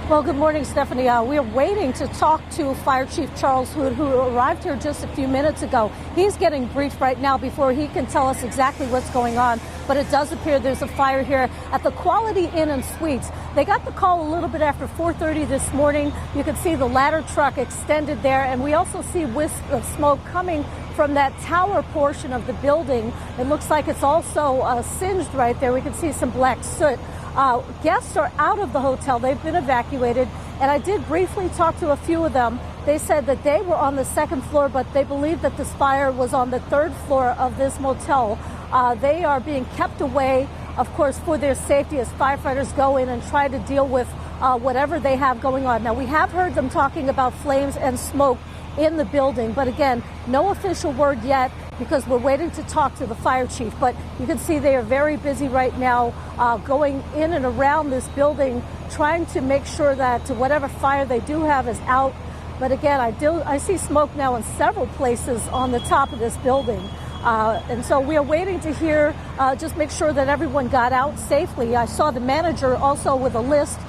Well, good morning, Stephanie. We're waiting to talk to Fire Chief Charles Hood, who arrived here just a few minutes ago. He's getting briefed right now before he can tell us exactly what's going on. But it does appear there's a fire here at the Quality Inn and Suites. They got the call a little bit after 4:30 this morning. You can see the ladder truck extended there, and we also see wisps of smoke coming from that tower portion of the building. It looks like it's also singed right there. We can see some black soot. Guests are out of the hotel. They've been evacuated, and I did briefly talk to a few of them. They said that they were on the second floor, but they believe that this fire was on the third floor of this motel. They are being kept away, of course, for their safety as firefighters go in and try to deal with whatever they have going on. Now, we have heard them talking about flames and smoke in the building, but again, no official word yet because we're waiting to talk to the fire chief. But you can see they are very busy right now going in and around this building, trying to make sure that whatever fire they do have is out. But again, I see smoke now in several places on the top of this building. And so we are waiting to hear, just make sure that everyone got out safely. I saw the manager also with a list,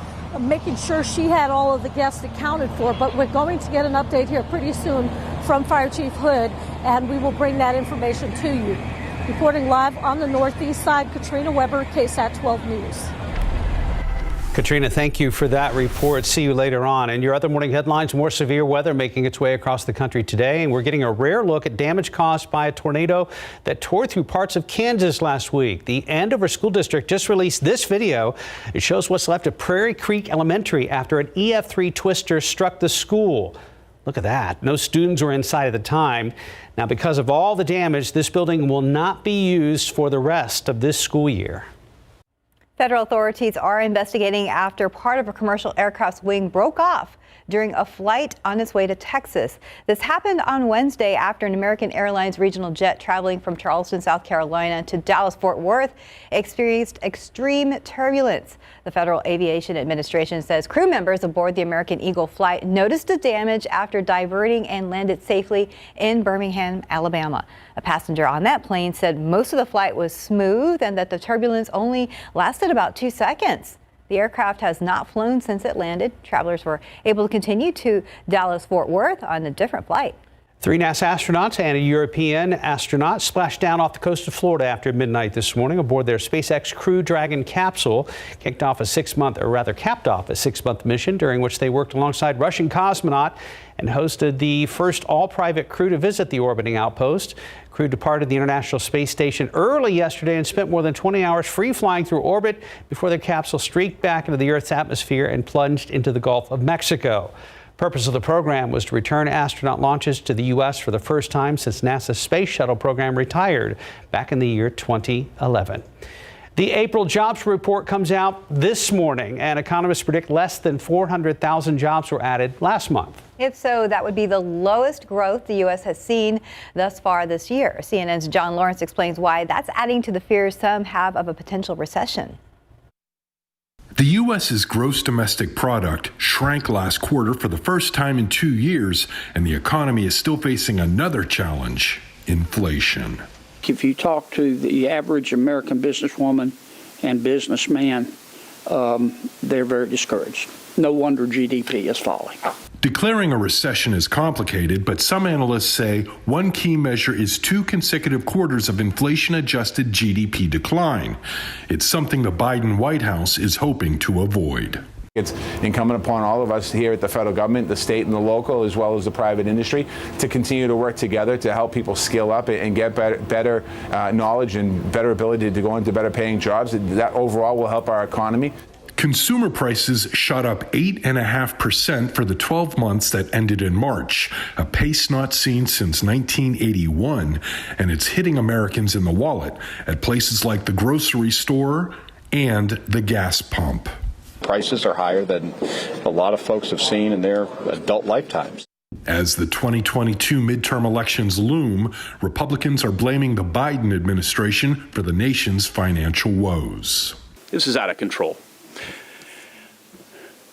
making sure she had all of the guests accounted for. But we're going to get an update here pretty soon from Fire Chief Hood, and we will bring that information to you. Reporting live on the northeast side, Katrina Weber, KSAT 12 News. Katrina, thank you for that report. See you later on. And your other morning headlines, more severe weather making its way across the country today. And we're getting a rare look at damage caused by a tornado that tore through parts of Kansas last week. The Andover School District just released this video. It shows what's left of Prairie Creek Elementary after an EF3 twister struck the school. Look at that. No students were inside at the time. Now, because of all the damage, this building will not be used for the rest of this school year. Federal authorities are investigating after part of a commercial aircraft's wing broke off during a flight on its way to Texas. This happened on Wednesday after an American Airlines regional jet traveling from Charleston, South Carolina to Dallas-Fort Worth experienced extreme turbulence. The Federal Aviation Administration says crew members aboard the American Eagle flight noticed the damage after diverting and landed safely in Birmingham, Alabama. A passenger on that plane said most of the flight was smooth and that the turbulence only lasted about 2 seconds. The aircraft has not flown since it landed. Travelers were able to continue to Dallas-Fort Worth on a different flight. 3 NASA astronauts and a European astronaut splashed down off the coast of Florida after midnight this morning aboard their SpaceX Crew Dragon capsule. Capped off a 6-month mission during which they worked alongside Russian cosmonaut and hosted the first all-private crew to visit the orbiting outpost. Crew departed the International Space Station early yesterday and spent more than 20 hours free-flying through orbit before their capsule streaked back into the Earth's atmosphere and plunged into the Gulf of Mexico. Purpose of the program was to return astronaut launches to the U.S. for the first time since NASA's space shuttle program retired back in the year 2011. The April jobs report comes out this morning, and economists predict less than 400,000 jobs were added last month. If so, that would be the lowest growth the U.S. has seen thus far this year. CNN's John Lawrence explains why that's adding to the fears some have of a potential recession. The U.S.'s gross domestic product shrank last quarter for the first time in 2 years, and the economy is still facing another challenge: inflation. If you talk to the average American businesswoman and businessman, they're very discouraged. No wonder GDP is falling. Declaring a recession is complicated, but some analysts say one key measure is 2 consecutive quarters of inflation-adjusted GDP decline. It's something the Biden White House is hoping to avoid. It's incumbent upon all of us here at the federal government, the state and the local, as well as the private industry, to continue to work together to help people skill up and get better knowledge and better ability to go into better paying jobs. That overall will help our economy. Consumer prices shot up 8.5% for the 12 months that ended in March, a pace not seen since 1981, and it's hitting Americans in the wallet at places like the grocery store and the gas pump. Prices are higher than a lot of folks have seen in their adult lifetimes. As the 2022 midterm elections loom, Republicans are blaming the Biden administration for the nation's financial woes. This is out of control.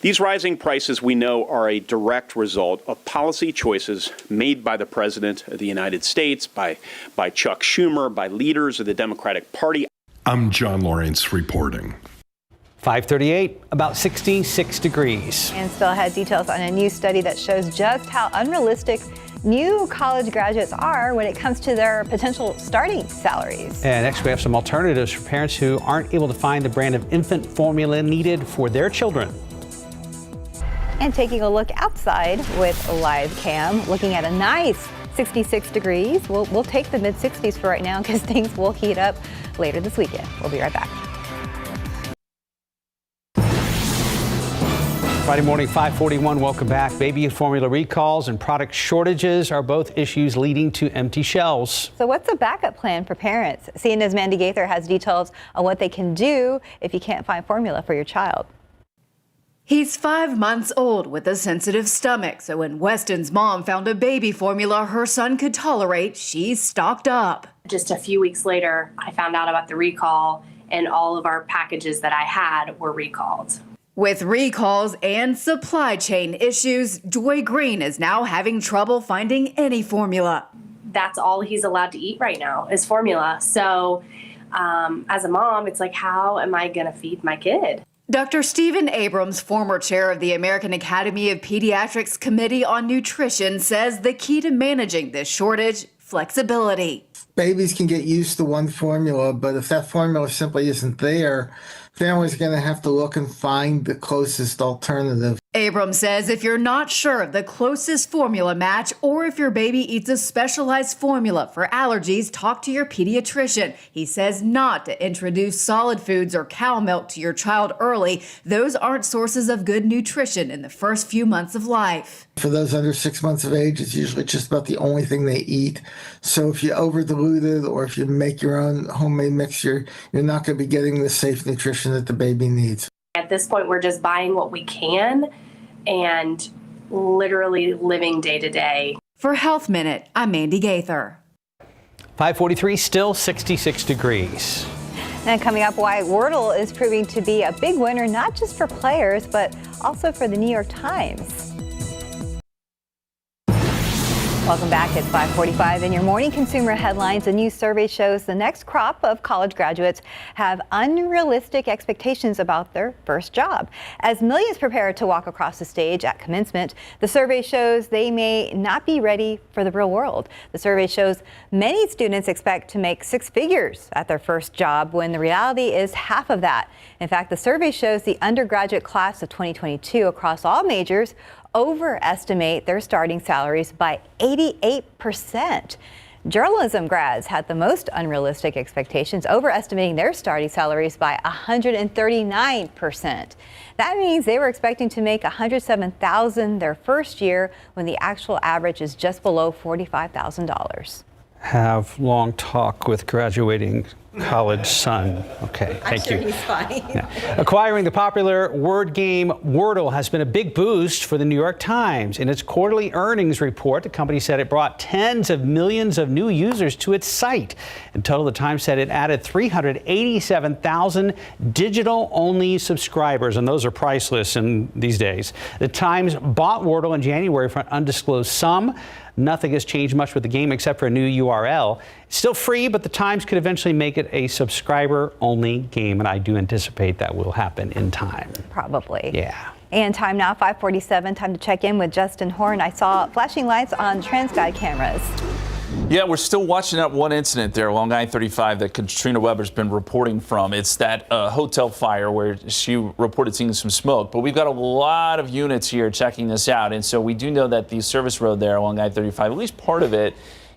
These rising prices, we know, are a direct result of policy choices made by the President of the United States, by Chuck Schumer, by leaders of the Democratic Party. I'm John Lawrence reporting. 538, about 66 degrees. And still had details on a new study that shows just how unrealistic new college graduates are when it comes to their potential starting salaries. And next we have some alternatives for parents who aren't able to find the brand of infant formula needed for their children. And taking a look outside with a live cam, looking at a nice 66 degrees. We'll take the mid-60s for right now because things will heat up later this weekend. We'll be right back. Friday morning, 541. Welcome back. Baby formula recalls and product shortages are both issues leading to empty shelves. So what's a backup plan for parents? CNN's Mandy Gaither has details on what they can do if you can't find formula for your child. He's 5 months old with a sensitive stomach, so when Weston's mom found a baby formula her son could tolerate, she stocked up. Just a few weeks later, I found out about the recall, and all of our packages that I had were recalled. With recalls and supply chain issues, Joy Green is now having trouble finding any formula. That's all he's allowed to eat right now is formula. So as a mom, it's like, how am I going to feed my kid? Dr. Stephen Abrams, former chair of the American Academy of Pediatrics Committee on Nutrition, says the key to managing this shortage, flexibility. Babies can get used to one formula, but if that formula simply isn't there, families are going to have to look and find the closest alternative. Abrams says if you're not sure of the closest formula match or if your baby eats a specialized formula for allergies, talk to your pediatrician. He says not to introduce solid foods or cow milk to your child early. Those aren't sources of good nutrition in the first few months of life. For those under 6 months of age, it's usually just about the only thing they eat. So if you over dilute it or if you make your own homemade mixture, you're not going to be getting the safe nutrition that the baby needs. At this point, we're just buying what we can and literally living day to day. For Health Minute, I'm Mandy Gaither. 543, still 66 degrees. And coming up, why Wordle is proving to be a big winner, not just for players, but also for the New York Times. Welcome back. It's 5:45 in your morning consumer headlines. A new survey shows the next crop of college graduates have unrealistic expectations about their first job. As millions prepare to walk across the stage at commencement, the survey shows they may not be ready for the real world. The survey shows many students expect to make six figures at their first job when the reality is half of that. In fact, the survey shows the undergraduate class of 2022 across all majors overestimate their starting salaries by 88%. Journalism grads had the most unrealistic expectations, overestimating their starting salaries by 139%. That means they were expecting to make $107,000 their first year when the actual average is just below $45,000. Have long talk with graduating college son. Okay, thank you. I'm sure he's fine. Yeah. Acquiring the popular word game Wordle has been a big boost for the New York Times. In its quarterly earnings report, the company said it brought tens of millions of new users to its site. In total, the Times said it added 387,000 digital-only subscribers, and those are priceless in these days. The Times bought Wordle in January for an undisclosed sum. Nothing has changed much with the game except for a new URL. It's still free, but the Times could eventually make it a subscriber-only game, and I do anticipate that will happen in time. Probably. Yeah. And time now, 5:47. Time to check in with Justin Horn. I saw flashing lights on TransGuide cameras. Yeah, we're still watching that one incident there along I-35 that Katrina Weber's been reporting from. It's that hotel fire where she reported seeing some smoke. But we've got a lot of units here checking this out. And so we do know that the service road there along I-35, at least part of it,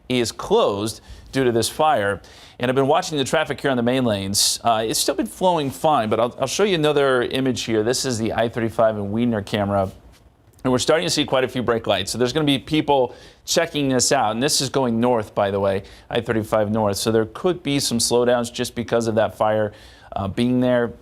is closed due to this fire. And I've been watching the traffic here on the main lanes. It's still been flowing fine, but I'll show you another image here. This is the I-35 and Weidner camera. And we're starting to see quite a few brake lights. So there's going to be people checking this out. And this is going north, by the way, I-35 north. So there could be some slowdowns just because of that fire being there.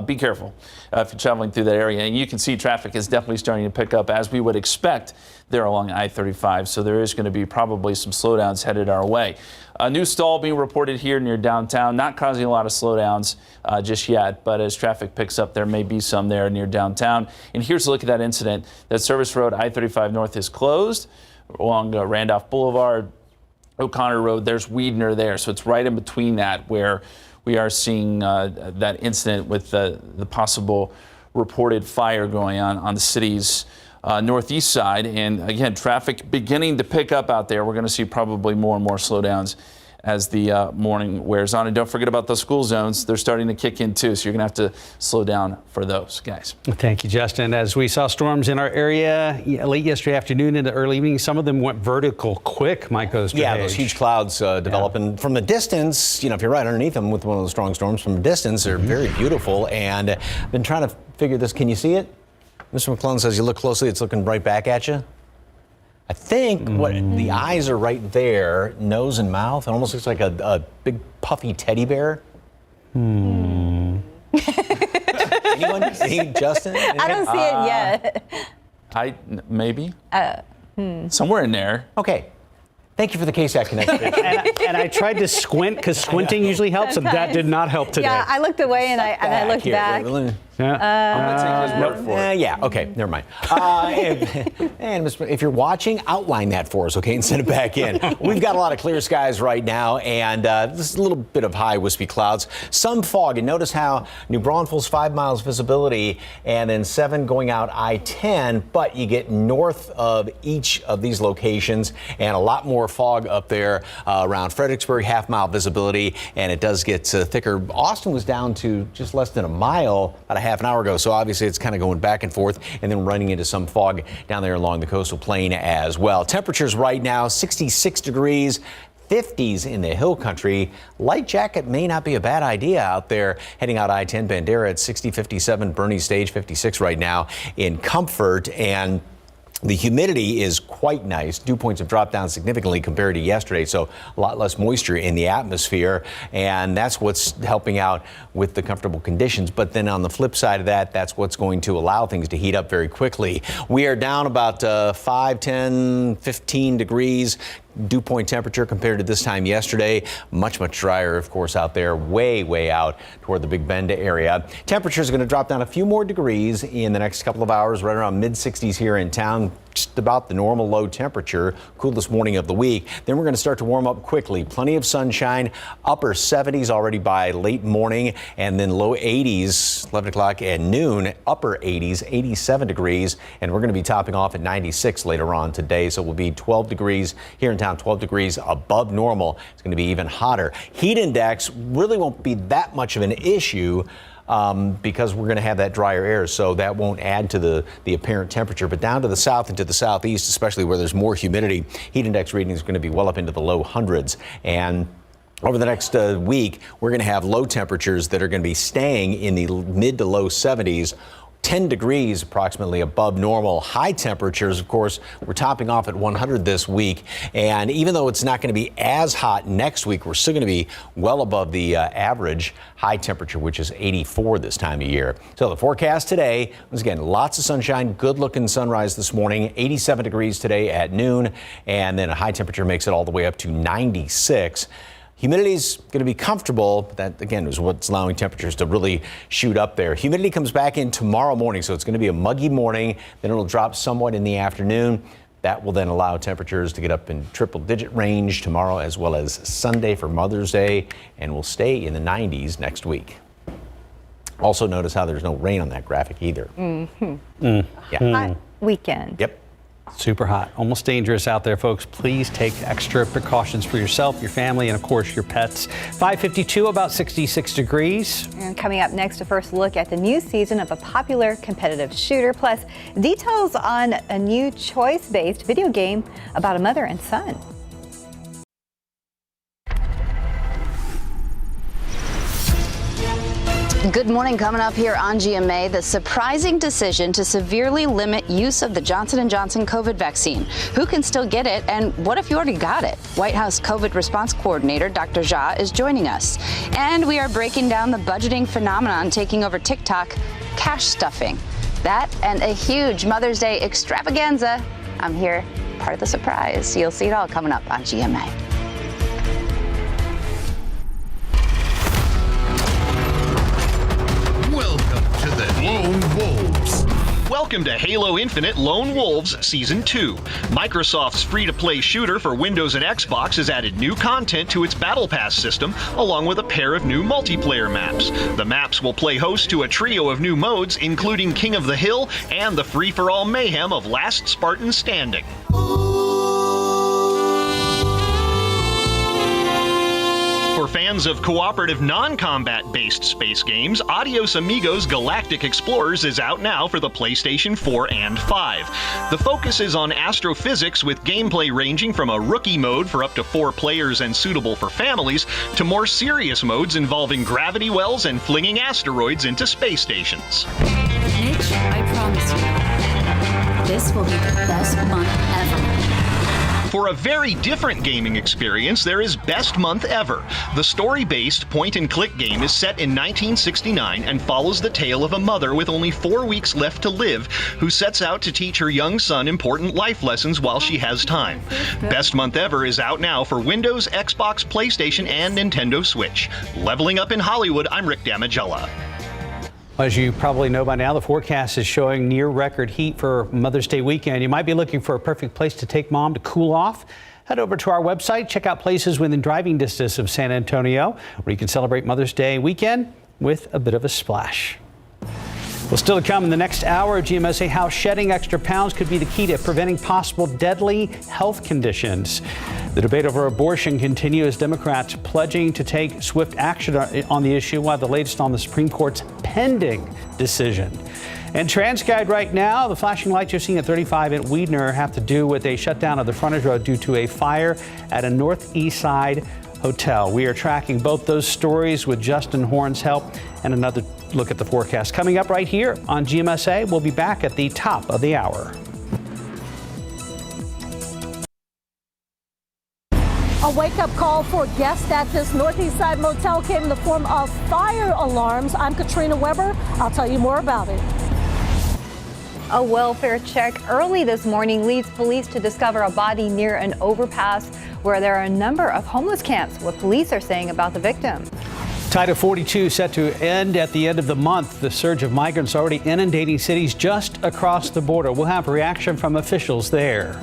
Be careful if you're traveling through that area. And you can see traffic is definitely starting to pick up as we would expect there along I-35. So there is going to be probably some slowdowns headed our way. A new stall being reported here near downtown, not causing a lot of slowdowns just yet, but as traffic picks up, there may be some there near downtown. And here's a look at that incident. That service road I-35 north is closed along Randolph Boulevard, O'Connor Road. There's Weidner there, so it's right in between that where we are seeing that incident with the possible reported fire going on the city's northeast side. And again, traffic beginning to pick up out there. We're going to see probably more and more slowdowns as the morning wears on. And don't forget about those school zones. They're starting to kick in too, so you're going to have to slow down for those, guys. Thank you, Justin. As we saw storms in our area late yesterday afternoon into early evening, some of them went vertical quick, Mike Osterhage. Yeah, those huge clouds developing from the distance. You know, if you're right underneath them with one of those strong storms from a distance, they're very beautiful. And I've been trying to figure this. Can you see it? Mr. McClellan says you look closely, it's looking right back at you. I think what the eyes are right there, nose and mouth. It almost looks like a big puffy teddy bear. Anyone? Justin? I don't see it yet. Maybe. Somewhere in there. Okay. Thank you for the KSAT connection. and I tried to squint because squinting usually helps, and that did not help today. Yeah, I looked away and I looked back. I'm going to take his word for it. Yeah, okay, never mind. And if you're watching, outline that for us, okay, and send it back in. We've got a lot of clear skies right now, and this is a little bit of high wispy clouds. Some fog, and notice how New Braunfels 5 miles visibility, and then 7 going out I-10, but you get north of each of these locations, and a lot more fog up there around Fredericksburg, half-mile visibility, and it does get thicker. Austin was down to just less than a mile about a half an hour ago, so obviously it's kind of going back and forth and then running into some fog down there along the coastal plain as well. Temperatures right now 66 degrees, 50s in the hill country. Light jacket may not be a bad idea out there heading out I-10 Bandera at 60, 57, Bernie Stage 56 right now in Comfort, and the humidity is quite nice. Dew points have dropped down significantly compared to yesterday, so a lot less moisture in the atmosphere, and that's what's helping out with the comfortable conditions. But then on the flip side of that, that's what's going to allow things to heat up very quickly. We are down about 5, 10, 15 degrees. Dew point temperature compared to this time yesterday. Much drier, of course, out there, way out toward the Big Bend area. Temperatures are going to drop down a few more degrees in the next couple of hours, right around mid-60s here in town. Just about the normal low temperature, coolest morning of the week. Then we're going to start to warm up quickly. Plenty of sunshine, upper 70s already by late morning, and then low 80s, 11 o'clock and noon, upper 80s, 87 degrees, and we're going to be topping off at 96 later on today. So it will be 12 degrees here in town, 12 degrees above normal. It's going to be even hotter. Heat index really won't be that much of an issue because we're going to have that drier air, so that won't add to the apparent temperature. But down to the south and to the southeast, especially where there's more humidity, heat index readings are going to be well up into the low hundreds. And over the next week, we're going to have low temperatures that are going to be staying in the mid to low 70s. 10 degrees approximately above normal. High temperatures, of course, we're topping off at 100 this week. And even though it's not going to be as hot next week, we're still going to be well above the average high temperature, which is 84 this time of year. So the forecast today, once again, lots of sunshine, good looking sunrise this morning, 87 degrees today at noon. And then a high temperature makes it all the way up to 96. Humidity's going to be comfortable, but that, again, is what's allowing temperatures to really shoot up there. Humidity comes back in tomorrow morning, so it's going to be a muggy morning. Then it'll drop somewhat in the afternoon. That will then allow temperatures to get up in triple-digit range tomorrow as well as Sunday for Mother's Day, and will stay in the 90s next week. Also notice how there's no rain on that graphic either. Hot weekend. Yep. Super hot, almost dangerous out there, folks. Please take extra precautions for yourself, your family, and of course your pets. 5:52, about 66 degrees. And coming up next, a first look at the new season of a popular competitive shooter, plus details on a new choice-based video game about a mother and son. Good morning. Coming up here on GMA, the surprising decision to severely limit use of the Johnson & Johnson COVID vaccine. Who can still get it, and what if you already got it? White House COVID response coordinator Dr. Jha is joining us. And we are breaking down the budgeting phenomenon taking over TikTok, cash stuffing. That and a huge Mother's Day extravaganza. I'm here, part of the surprise. You'll see it all coming up on GMA. Lone Wolves. Welcome to Halo Infinite Lone Wolves Season 2. Microsoft's free-to-play shooter for Windows and Xbox has added new content to its Battle Pass system, along with a pair of new multiplayer maps. The maps will play host to a trio of new modes, including King of the Hill and the free-for-all mayhem of Last Spartan Standing. For fans of cooperative non-combat based space games, Adios Amigos Galactic Explorers is out now for the PlayStation 4 and 5. The focus is on astrophysics, with gameplay ranging from a rookie mode for up to 4 players and suitable for families, to more serious modes involving gravity wells and flinging asteroids into space stations. Mitch, I promise you, this will be the best month ever. For a very different gaming experience, there is Best Month Ever. The story-based point-and-click game is set in 1969 and follows the tale of a mother with only 4 weeks left to live, who sets out to teach her young son important life lessons while she has time. Best Month Ever is out now for Windows, Xbox, PlayStation, and Nintendo Switch. Leveling Up in Hollywood, I'm Rick Damigella. As you probably know by now, the forecast is showing near record heat for Mother's Day weekend. You might be looking for a perfect place to take mom to cool off. Head over to our website, check out places within driving distance of San Antonio where you can celebrate Mother's Day weekend with a bit of a splash. Well, still to come in the next hour, GMSA, how shedding extra pounds could be the key to preventing possible deadly health conditions. The debate over abortion continues as Democrats pledging to take swift action on the issue, while the latest on the Supreme Court's pending decision. And TransGuide right now, the flashing lights you're seeing at 35 at Weidner have to do with a shutdown of the frontage road due to a fire at a northeast side hotel. We are tracking both those stories with Justin Horn's help, and another look at the forecast coming up right here on GMSA. We'll be back at the top of the hour. A wake-up call for guests at this Northeast Side motel came in the form of fire alarms. I'm Katrina Weber. I'll tell you more about it. A welfare check early this morning leads police to discover a body near an overpass where there are a number of homeless camps. What police are saying about the victim. Title 42 set to end at the end of the month. The surge of migrants already inundating cities just across the border. We'll have reaction from officials there.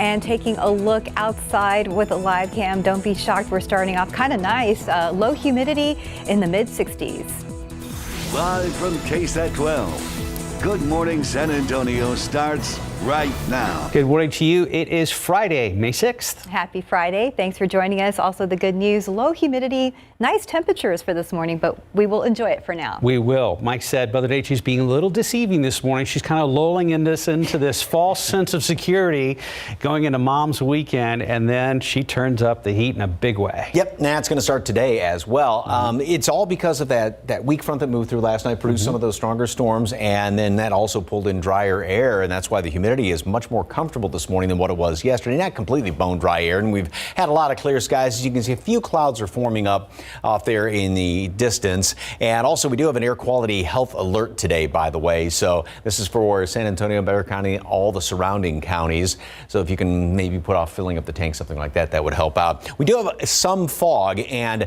And taking a look outside with a live cam, don't be shocked, we're starting off kind of nice. Low humidity in the mid-60s. Live from KSAT 12. Good Morning San Antonio starts right now. Good morning to you. It is Friday, May 6th. Happy Friday. Thanks for joining us. Also the good news, low humidity, nice temperatures for this morning, but we will enjoy it for now. We will. Mike said Mother Nature's being a little deceiving this morning. She's kind of lulling into this false sense of security going into Mom's weekend, and then she turns up the heat in a big way. Yep, now it's going to start today as well. It's all because of that weak front that moved through last night, produced some of those stronger storms, and then that also pulled in drier air, and that's why the humidity is much more comfortable this morning than what it was yesterday. Not completely bone dry air, and we've had a lot of clear skies. As you can see, a few clouds are forming up off there in the distance. And also, we do have an air quality health alert today, by the way. So this is for San Antonio, Bexar County, all the surrounding counties. So if you can maybe put off filling up the tank, something like that, that would help out. We do have some fog and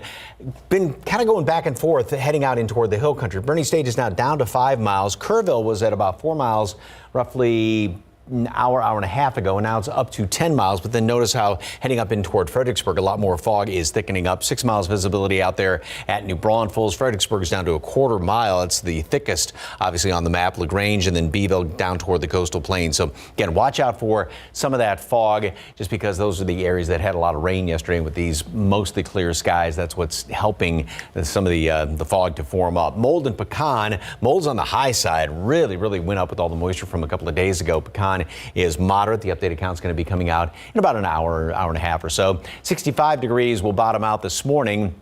been kind of going back and forth heading out in toward the hill country. Bernie Stage is now down to 5 miles. Kerrville was at about 4 miles roughly an hour and a half ago, and now it's up to 10 miles. But then notice how heading up in toward Fredericksburg, a lot more fog is thickening up. 6 miles visibility out there at New Braunfels. Fredericksburg is down to a quarter mile. It's the thickest, obviously, on the map. LaGrange and then Beeville down toward the coastal plain. So again, watch out for some of that fog, just because those are the areas that had a lot of rain yesterday. With these mostly clear skies, that's what's helping some of the fog to form up. Mold and pecan. Mold's on the high side. Really went up with all the moisture from a couple of days ago. Pecan is moderate. The updated count is going to be coming out in about an hour and a half or so. 65 degrees will bottom out this morning.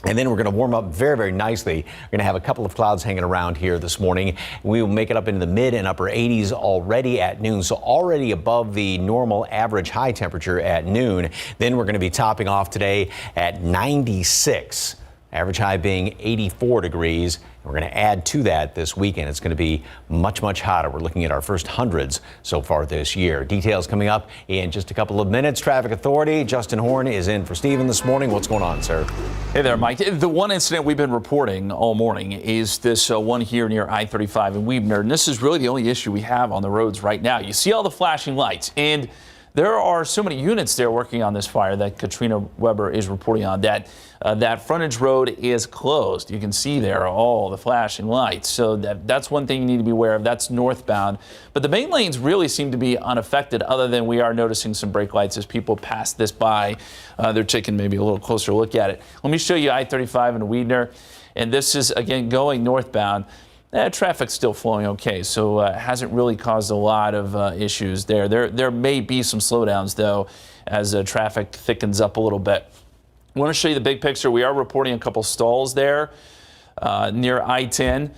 And then we're going to warm up very nicely. We're going to have a couple of clouds hanging around here this morning. We will make it up into the mid and upper 80s already at noon. So already above the normal average high temperature at noon. Then we're going to be topping off today at 96. Average high being 84 degrees. We're going to add to that this weekend. It's going to be much hotter. We're looking at our first hundreds so far this year. Details coming up in just a couple of minutes. Traffic Authority, Justin Horn is in for Stephen this morning. What's going on, sir? Hey there, Mike. The one incident we've been reporting all morning is this one here near I-35 in Weebner. And this is really the only issue we have on the roads right now. You see all the flashing lights, and there are so many units there working on this fire that Katrina Weber is reporting on that that frontage road is closed. You can see there all the flashing lights. So that's one thing you need to be aware of. That's northbound. But the main lanes really seem to be unaffected, other than we are noticing some brake lights as people pass this by. They're taking maybe a little closer look at it. Let me show you I-35 in Weidner. And this is, again, going northbound. Traffic's still flowing okay, so hasn't really caused a lot of issues there. There may be some slowdowns, though, as traffic thickens up a little bit. I want to show you the big picture. We are reporting a couple stalls there near I-10,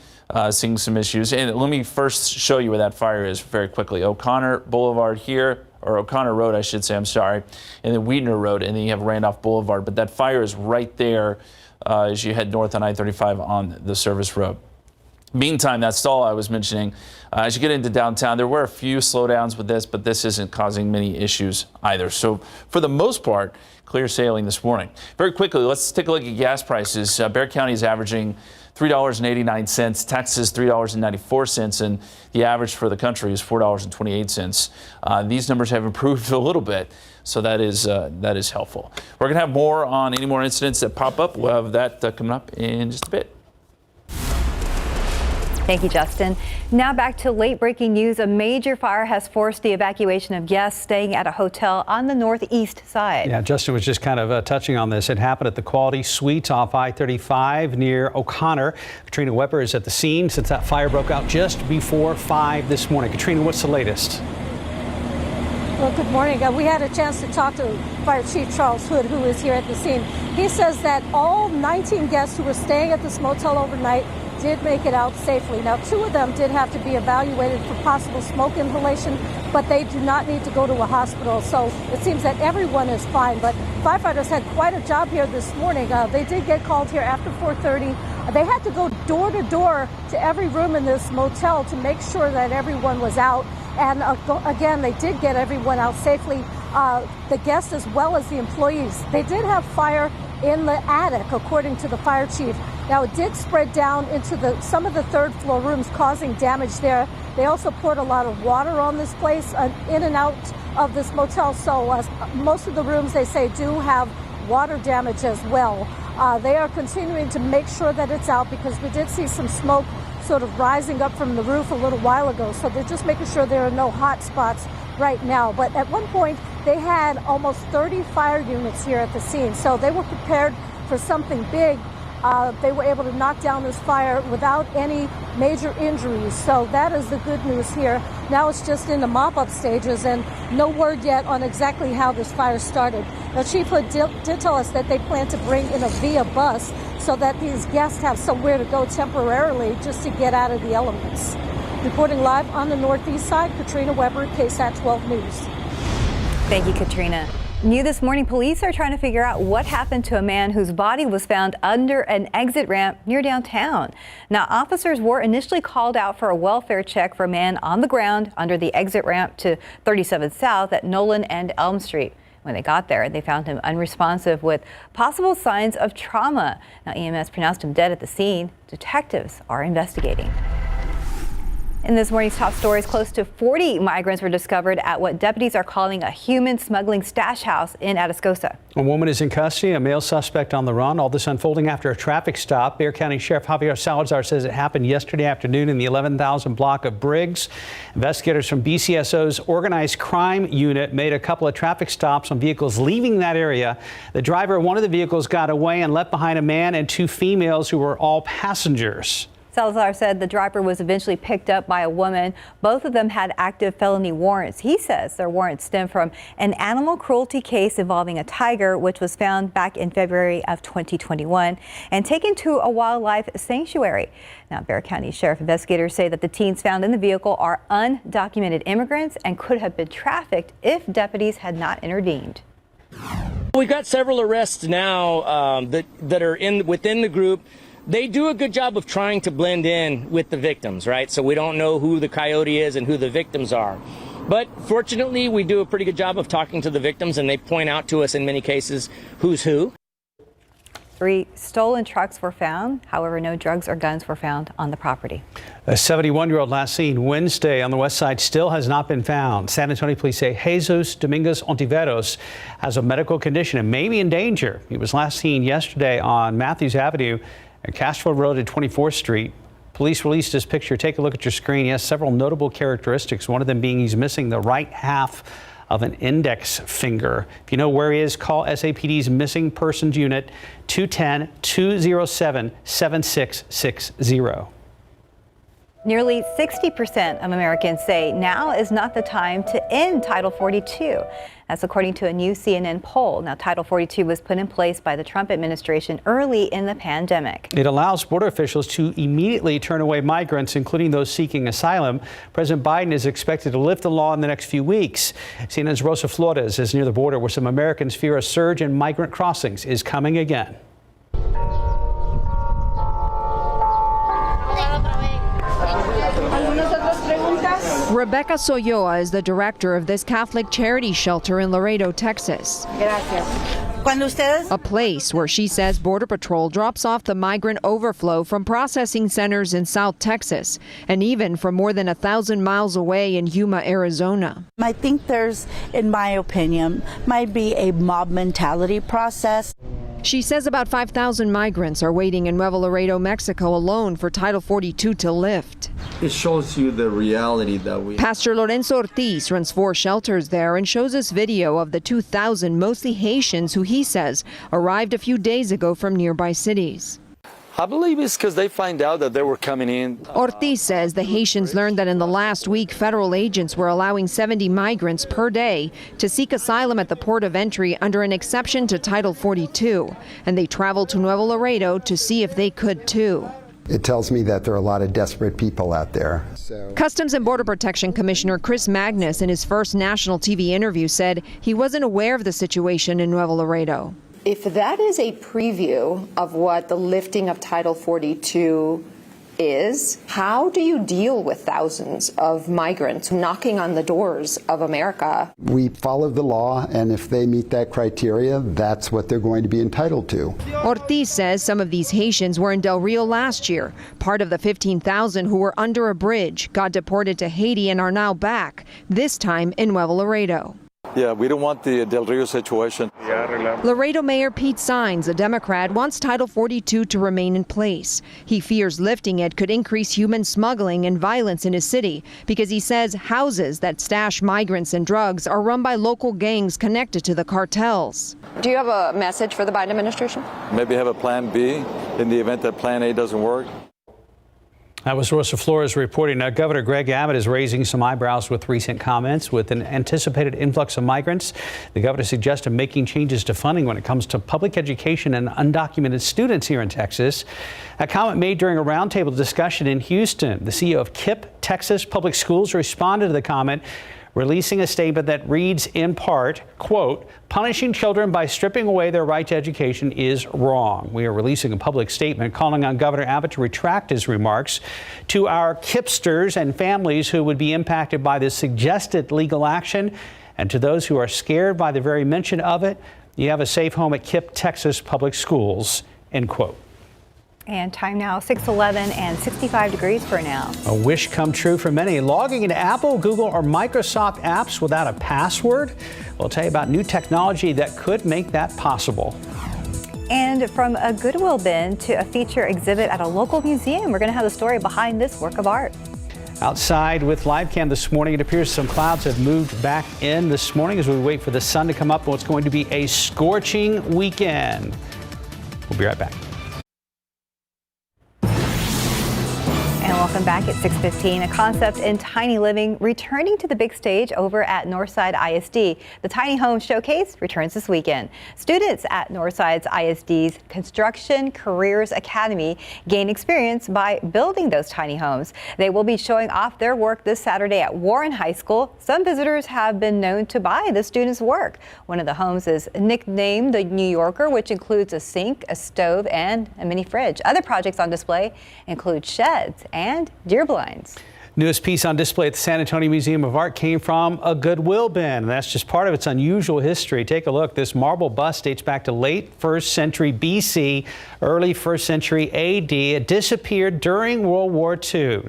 seeing some issues. And let me first show you where that fire is very quickly. O'Connor Boulevard here, or O'Connor Road, I should say, I'm sorry, and then Weidner Road, and then you have Randolph Boulevard. But that fire is right there as you head north on I-35 on the service road. Meantime, that stall I was mentioning, as you get into downtown, there were a few slowdowns with this, but this isn't causing many issues either. So for the most part, clear sailing this morning. Very quickly, let's take a look at gas prices. Bexar County is averaging $3.89, Texas $3.94, and the average for the country is $4.28. These numbers have improved a little bit, so that is helpful. We're going to have more on any more incidents that pop up. We'll have that coming up in just a bit. Thank you, Justin. Now back to late breaking news. A major fire has forced the evacuation of guests staying at a hotel on the northeast side. Yeah, Justin was just kind of touching on this. It happened at the Quality Suites off I-35 near O'Connor. Katrina Weber is at the scene since that fire broke out just before 5 this morning. Katrina, what's the latest? Well, good morning. We had a chance to talk to Fire Chief Charles Hood, who is here at the scene. He says that all 19 guests who were staying at this motel overnight did make it out safely. Now, 2 of them did have to be evaluated for possible smoke inhalation, but they do not need to go to a hospital. So it seems that everyone is fine. But firefighters had quite a job here this morning. They did get called here after 4:30. They had to go door to door to every room in this motel to make sure that everyone was out. And again, they did get everyone out safely, the guests as well as the employees. They did have fire in the attic, according to the fire chief. Now, it did spread down into some of the third floor rooms, causing damage there. They also poured a lot of water on this place, in and out of this motel. So most of the rooms, they say, do have water damage as well. They are continuing to make sure that it's out, because we did see some smoke sort of rising up from the roof a little while ago. So they're just making sure there are no hot spots right now. But at one point, they had almost 30 fire units here at the scene. So they were prepared for something big. They were able to knock down this fire without any major injuries. So that is the good news here. Now it's just in the mop-up stages, and no word yet on exactly how this fire started. Now, Chief Hood did tell us that they plan to bring in a VIA bus so that these guests have somewhere to go temporarily just to get out of the elements. Reporting live on the northeast side, Katrina Weber, KSAT 12 News. Thank you, Katrina. New this morning, police are trying to figure out what happened to a man whose body was found under an exit ramp near downtown. Now, officers were initially called out for a welfare check for a man on the ground under the exit ramp to 37th South at Nolan and Elm Street. When they got there, they found him unresponsive with possible signs of trauma. Now, EMS pronounced him dead at the scene. Detectives are investigating. In this morning's top stories, close to 40 migrants were discovered at what deputies are calling a human smuggling stash house in Atascosa. A woman is in custody, a male suspect on the run. All this unfolding after a traffic stop. Bexar County Sheriff Javier Salazar says it happened yesterday afternoon in the 11,000 block of Briggs. Investigators from BCSO's Organized Crime Unit made a couple of traffic stops on vehicles leaving that area. The driver of one of the vehicles got away and left behind a man and two females who were all passengers. Salazar said the driver was eventually picked up by a woman. Both of them had active felony warrants. He says their warrants stem from an animal cruelty case involving a tiger, which was found back in February of 2021 and taken to a wildlife sanctuary. Now, Bexar County Sheriff investigators say that the teens found in the vehicle are undocumented immigrants and could have been trafficked if deputies had not intervened. We've got several arrests now that are within the group. They do a good job of trying to blend in with the victims, right? So we don't know who the coyote is and who the victims are. But fortunately, we do a pretty good job of talking to the victims, and they point out to us in many cases who's who. 3 stolen trucks were found. However, no drugs or guns were found on the property. A 71-year-old last seen Wednesday on the west side still has not been found. San Antonio police say Jesus Dominguez Ontiveros has a medical condition and may be in danger. He was last seen yesterday on Matthews Avenue and Castro Road at 24th Street. Police released his picture. Take a look at your screen. He has several notable characteristics, one of them being he's missing the right half of an index finger. If you know where he is, call SAPD's Missing Persons Unit 210-207-7660. Nearly 60% of Americans say now is not the time to end Title 42. That's according to a new CNN poll. Now, Title 42 was put in place by the Trump administration early in the pandemic. It allows border officials to immediately turn away migrants, including those seeking asylum. President Biden is expected to lift the law in the next few weeks. CNN's Rosa Flores is near the border where some Americans fear a surge in migrant crossings is coming again. Rebecca Soyoa is the director of this Catholic charity shelter in Laredo, Texas. A place where she says Border Patrol drops off the migrant overflow from processing centers in South Texas and even from more than 1,000 miles away in Yuma, Arizona. I think there's, in my opinion, might be a mob mentality process. She says about 5,000 migrants are waiting in Nuevo Laredo, Mexico alone for Title 42 to lift. It shows you the reality that we... Pastor Lorenzo Ortiz runs 4 shelters there and shows us video of the 2,000 mostly Haitians who he says arrived a few days ago from nearby cities. I believe it's because they find out that they were coming in. Ortiz says the Haitians learned that in the last week, federal agents were allowing 70 migrants per day to seek asylum at the port of entry under an exception to Title 42, and they traveled to Nuevo Laredo to see if they could too. It tells me that there are a lot of desperate people out there. Customs and Border Protection Commissioner Chris Magnus, in his first national TV interview, said he wasn't aware of the situation in Nuevo Laredo. If that is a preview of what the lifting of Title 42 is, how do you deal with thousands of migrants knocking on the doors of America? We follow the law, and if they meet that criteria, that's what they're going to be entitled to. Ortiz says some of these Haitians were in Del Rio last year. Part of the 15,000 who were under a bridge got deported to Haiti and are now back, this time in Nuevo Laredo. Yeah, we don't want the Del Rio situation. Laredo Mayor Pete Saenz, a Democrat, wants Title 42 to remain in place. He fears lifting it could increase human smuggling and violence in his city because he says houses that stash migrants and drugs are run by local gangs connected to the cartels. Do you have a message for the Biden administration? Maybe have a plan B in the event that plan A doesn't work. That was Rosa Flores reporting. Now, Governor Greg Abbott is raising some eyebrows with recent comments. With an anticipated influx of migrants, the governor suggested making changes to funding when it comes to public education and undocumented students here in Texas. A comment made during a roundtable discussion in Houston. The CEO of KIPP Texas Public Schools responded to the comment, releasing a statement that reads in part, quote, "Punishing children by stripping away their right to education is wrong." We are releasing a public statement calling on Governor Abbott to retract his remarks. To our KIPPsters and families who would be impacted by this suggested legal action, and to those who are scared by the very mention of it, you have a safe home at KIPP Texas Public Schools, end quote. And time now 6:11 and 65 degrees for now. A wish come true for many. Logging into Apple, Google, or Microsoft apps without a password. We'll tell you about new technology that could make that possible. And from a Goodwill bin to a feature exhibit at a local museum, we're going to have the story behind this work of art. Outside with live cam this morning, it appears some clouds have moved back in this morning as we wait for the sun to come up and what's going to be a scorching weekend. We'll be right back. And welcome back at 6:15. A concept in tiny living returning to the big stage over at Northside ISD. The Tiny Home Showcase returns this weekend. Students at Northside's ISD's Construction Careers Academy gain experience by building those tiny homes. They will be showing off their work this Saturday at Warren High School. Some visitors have been known to buy the students' work. One of the homes is nicknamed the New Yorker, which includes a sink, a stove, and a mini fridge. Other projects on display include sheds and deer blinds. Newest piece on display at the San Antonio Museum of Art came from a Goodwill bin. That's just part of its unusual history. Take a look. This marble bust dates back to late 1st century BC, early 1st century AD. It disappeared during World War II.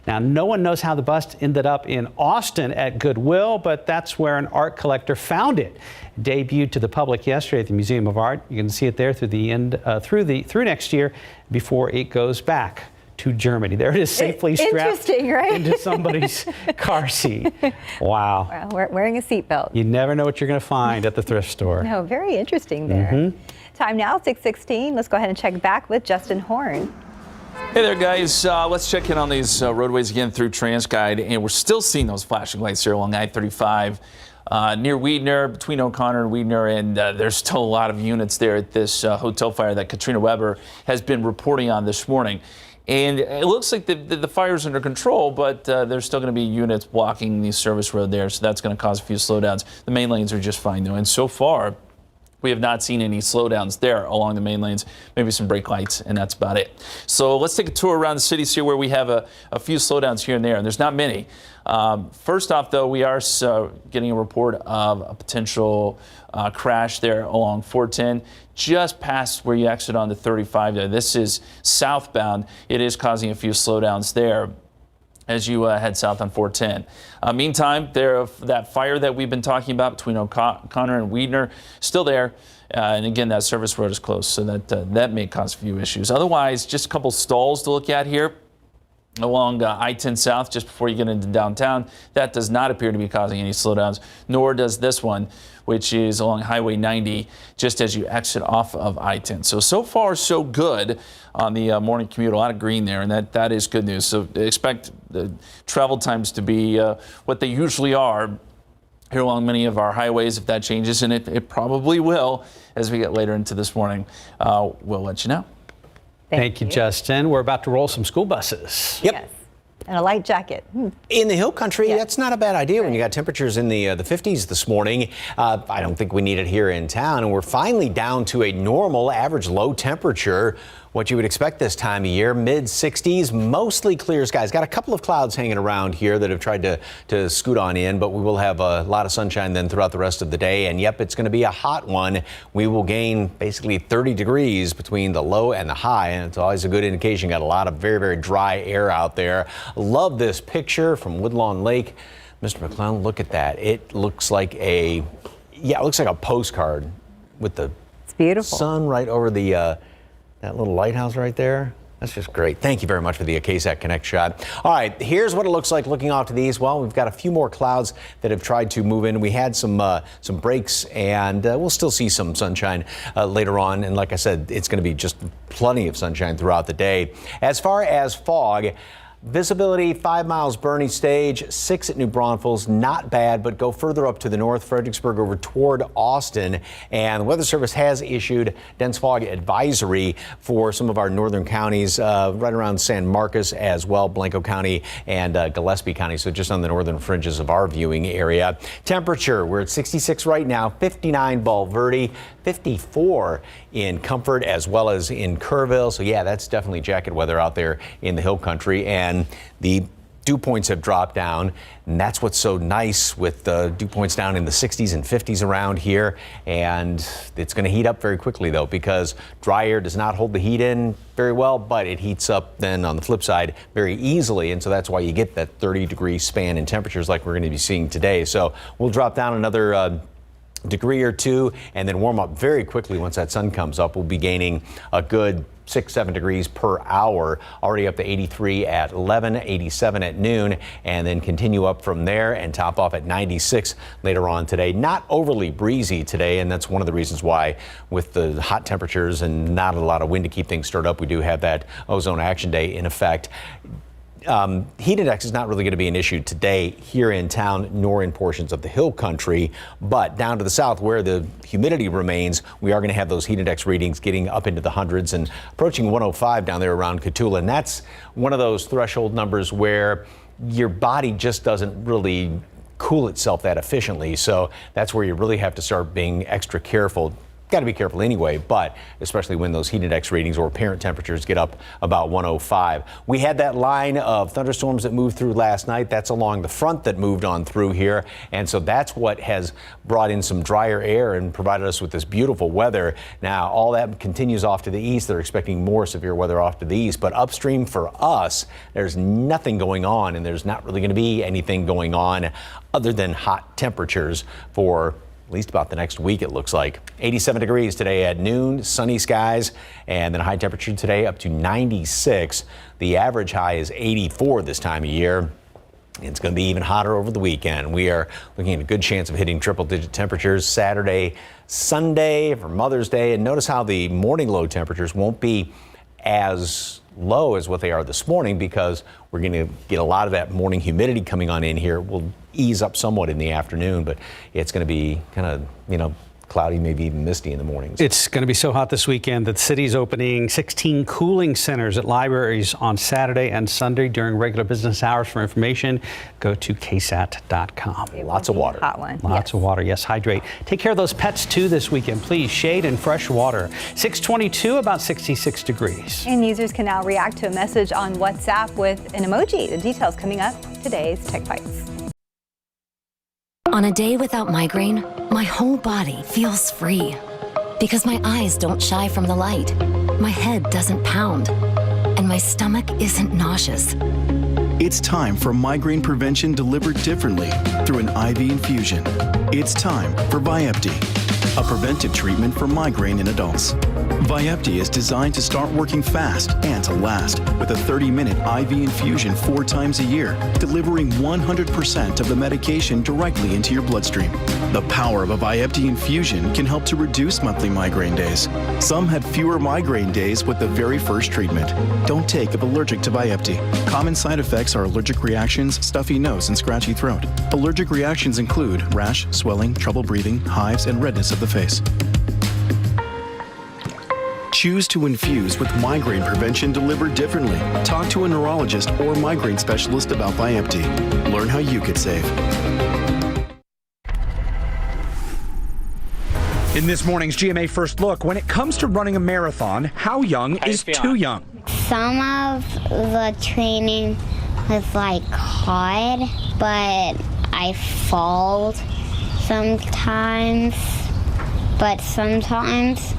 Now, no one knows how the bust ended up in Austin at Goodwill, but that's where an art collector found it. It debuted to the public yesterday at the Museum of Art. You can see it there through the end, through next year before it goes back to Germany. There it is, safely strapped right? into somebody's car seat. Wow. Well, wearing a seatbelt. You never know what you're going to find at the thrift store. No, very interesting there. Time now, 6:16. Let's go ahead and check back with Justin Horn. Hey there, guys. Let's check in on these roadways again through TransGuide, and we're still seeing those flashing lights here along I-35 near Weidner, between O'Connor and Weidner, and there's still a lot of units there at this hotel fire that Katrina Weber has been reporting on this morning. And it looks like the fire's under control, but there's still going to be units blocking the service road there, so that's going to cause a few slowdowns. The main lanes are just fine, though, and so far, we have not seen any slowdowns there along the main lanes, maybe some brake lights, and that's about it. So let's take a tour around the city, see where we have a few slowdowns here and there, and there's not many. First off, though, we are getting a report of a potential crash there along 410, just past where you exit on the 35 there. This is southbound. It is causing a few slowdowns there as you head south on 410. Meantime, that fire that we've been talking about between O'Connor and Weidner, still there. And again, that service road is closed, so that may cause a few issues. Otherwise, just a couple stalls to look at here along I-10 South just before you get into downtown. That does not appear to be causing any slowdowns, nor does this one, which is along Highway 90 just as you exit off of I-10. So far, so good on the morning commute. A lot of green there, and that is good news. So expect the travel times to be what they usually are here along many of our highways. If that changes, and it probably will as we get later into this morning, we'll let you know. Thank you, Justin. We're about to roll some school buses. Yep. Yes. And a light jacket. In the hill country, that's not a bad idea when you got temperatures in the 50s this morning. I don't think we need it here in town, and we're finally down to a normal average low temperature. What you would expect this time of year, mid-60s, mostly clear skies. Got a couple of clouds hanging around here that have tried to scoot on in, but we will have a lot of sunshine then throughout the rest of the day. And yep, it's going to be a hot one. We will gain basically 30 degrees between the low and the high, and it's always a good indication. Got a lot of very, very dry air out there. Love this picture from Woodlawn Lake. Mr. McClellan, look at that. It looks like it looks like a postcard with the beautiful sun right over the that little lighthouse right there. That's just great. Thank you very much for the KSAT Connect shot. All right, here's what it looks like looking off to the east. Well, we've got a few more clouds that have tried to move in. We had some breaks, and we'll still see some sunshine later on. And like I said, it's going to be just plenty of sunshine throughout the day. As far as fog, visibility 5 miles Bernie Stage, 6 at New Braunfels, not bad, but go further up to the north, Fredericksburg over toward Austin. And the Weather Service has issued dense fog advisory for some of our northern counties, right around San Marcos as well, Blanco County and Gillespie County, so just on the northern fringes of our viewing area. Temperature, we're at 66 right now, 59 Bulverde, 54 in Comfort as well as in Kerrville. So yeah, that's definitely jacket weather out there in the hill country. And the dew points have dropped down, and that's what's so nice with the dew points down in the 60s and 50s around here. And it's going to heat up very quickly, though, because dry air does not hold the heat in very well, but it heats up then on the flip side very easily. And so that's why you get that 30-degree span in temperatures like we're going to be seeing today. So we'll drop down another degree or two and then warm up very quickly once that sun comes up. We'll be gaining a good 6-7 degrees per hour, already up to 83 at 11, 87 at noon, and then continue up from there and top off at 96 later on today. Not overly breezy today, and that's one of the reasons why, with the hot temperatures and not a lot of wind to keep things stirred up, we do have that ozone action day in effect. Heat index is not really going to be an issue today here in town nor in portions of the hill country, but down to the south where the humidity remains, we are going to have those heat index readings getting up into the hundreds and approaching 105 down there around Cotulla. And that's one of those threshold numbers where your body just doesn't really cool itself that efficiently. So that's where you really have to start being extra careful. Got to be careful anyway, but especially when those heat index readings or apparent temperatures get up about 105. We had that line of thunderstorms that moved through last night. That's along the front that moved on through here. And so that's what has brought in some drier air and provided us with this beautiful weather. Now, all that continues off to the east. They're expecting more severe weather off to the east. But upstream for us, there's nothing going on, and there's not really going to be anything going on other than hot temperatures for at least about the next week, it looks like. 87 degrees today at noon, sunny skies, and then a high temperature today up to 96. The average high is 84 this time of year. It's going to be even hotter over the weekend. We are looking at a good chance of hitting triple-digit temperatures Saturday, Sunday for Mother's Day. And notice how the morning low temperatures won't be as low as what they are this morning, because we're going to get a lot of that morning humidity coming on in here. We'll ease up somewhat in the afternoon, but it's going to be kind of, cloudy, maybe even misty in the mornings. It's going to be so hot this weekend that the city's opening 16 cooling centers at libraries on Saturday and Sunday during regular business hours. For information, go to KSAT.com. Lots of water. Hot one. Lots of water. Yes, hydrate. Take care of those pets too this weekend, please. Shade and fresh water. 622, about 66 degrees. And users can now react to a message on WhatsApp with an emoji. The details coming up today's Tech Bites. On a day without migraine, my whole body feels free. Because my eyes don't shy from the light, my head doesn't pound, and my stomach isn't nauseous. It's time for migraine prevention delivered differently through an IV infusion. It's time for Vyepti, a preventive treatment for migraine in adults. Vyepti is designed to start working fast and to last, with a 30-minute IV infusion 4 times a year, delivering 100% of the medication directly into your bloodstream. The power of a Vyepti infusion can help to reduce monthly migraine days. Some had fewer migraine days with the very first treatment. Don't take if allergic to Vyepti. Common side effects are allergic reactions, stuffy nose, and scratchy throat. Allergic reactions include rash, swelling, trouble breathing, hives, and redness of the face. Choose to infuse with migraine prevention delivered differently. Talk to a neurologist or migraine specialist about Vyepti. Learn how you could save. In this morning's GMA First Look, when it comes to running a marathon, how young is too young? Some of the training was hard, but I fall sometimes. But sometimes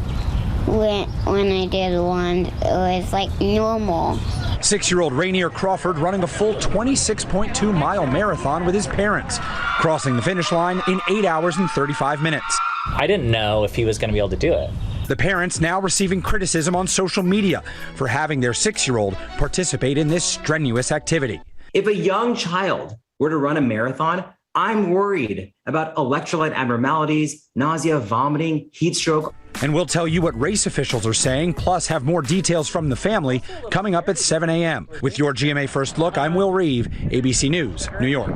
when I did one, it was normal. 6-year-old Rainier Crawford running a full 26.2-mile marathon with his parents, crossing the finish line in 8 hours and 35 minutes. I didn't know if he was going to be able to do it. The parents now receiving criticism on social media for having their 6-year-old participate in this strenuous activity. If a young child were to run a marathon, I'm worried about electrolyte abnormalities, nausea, vomiting, heat stroke. And we'll tell you what race officials are saying, plus have more details from the family coming up at 7 a.m. With your GMA First Look, I'm Will Reeve, ABC News, New York.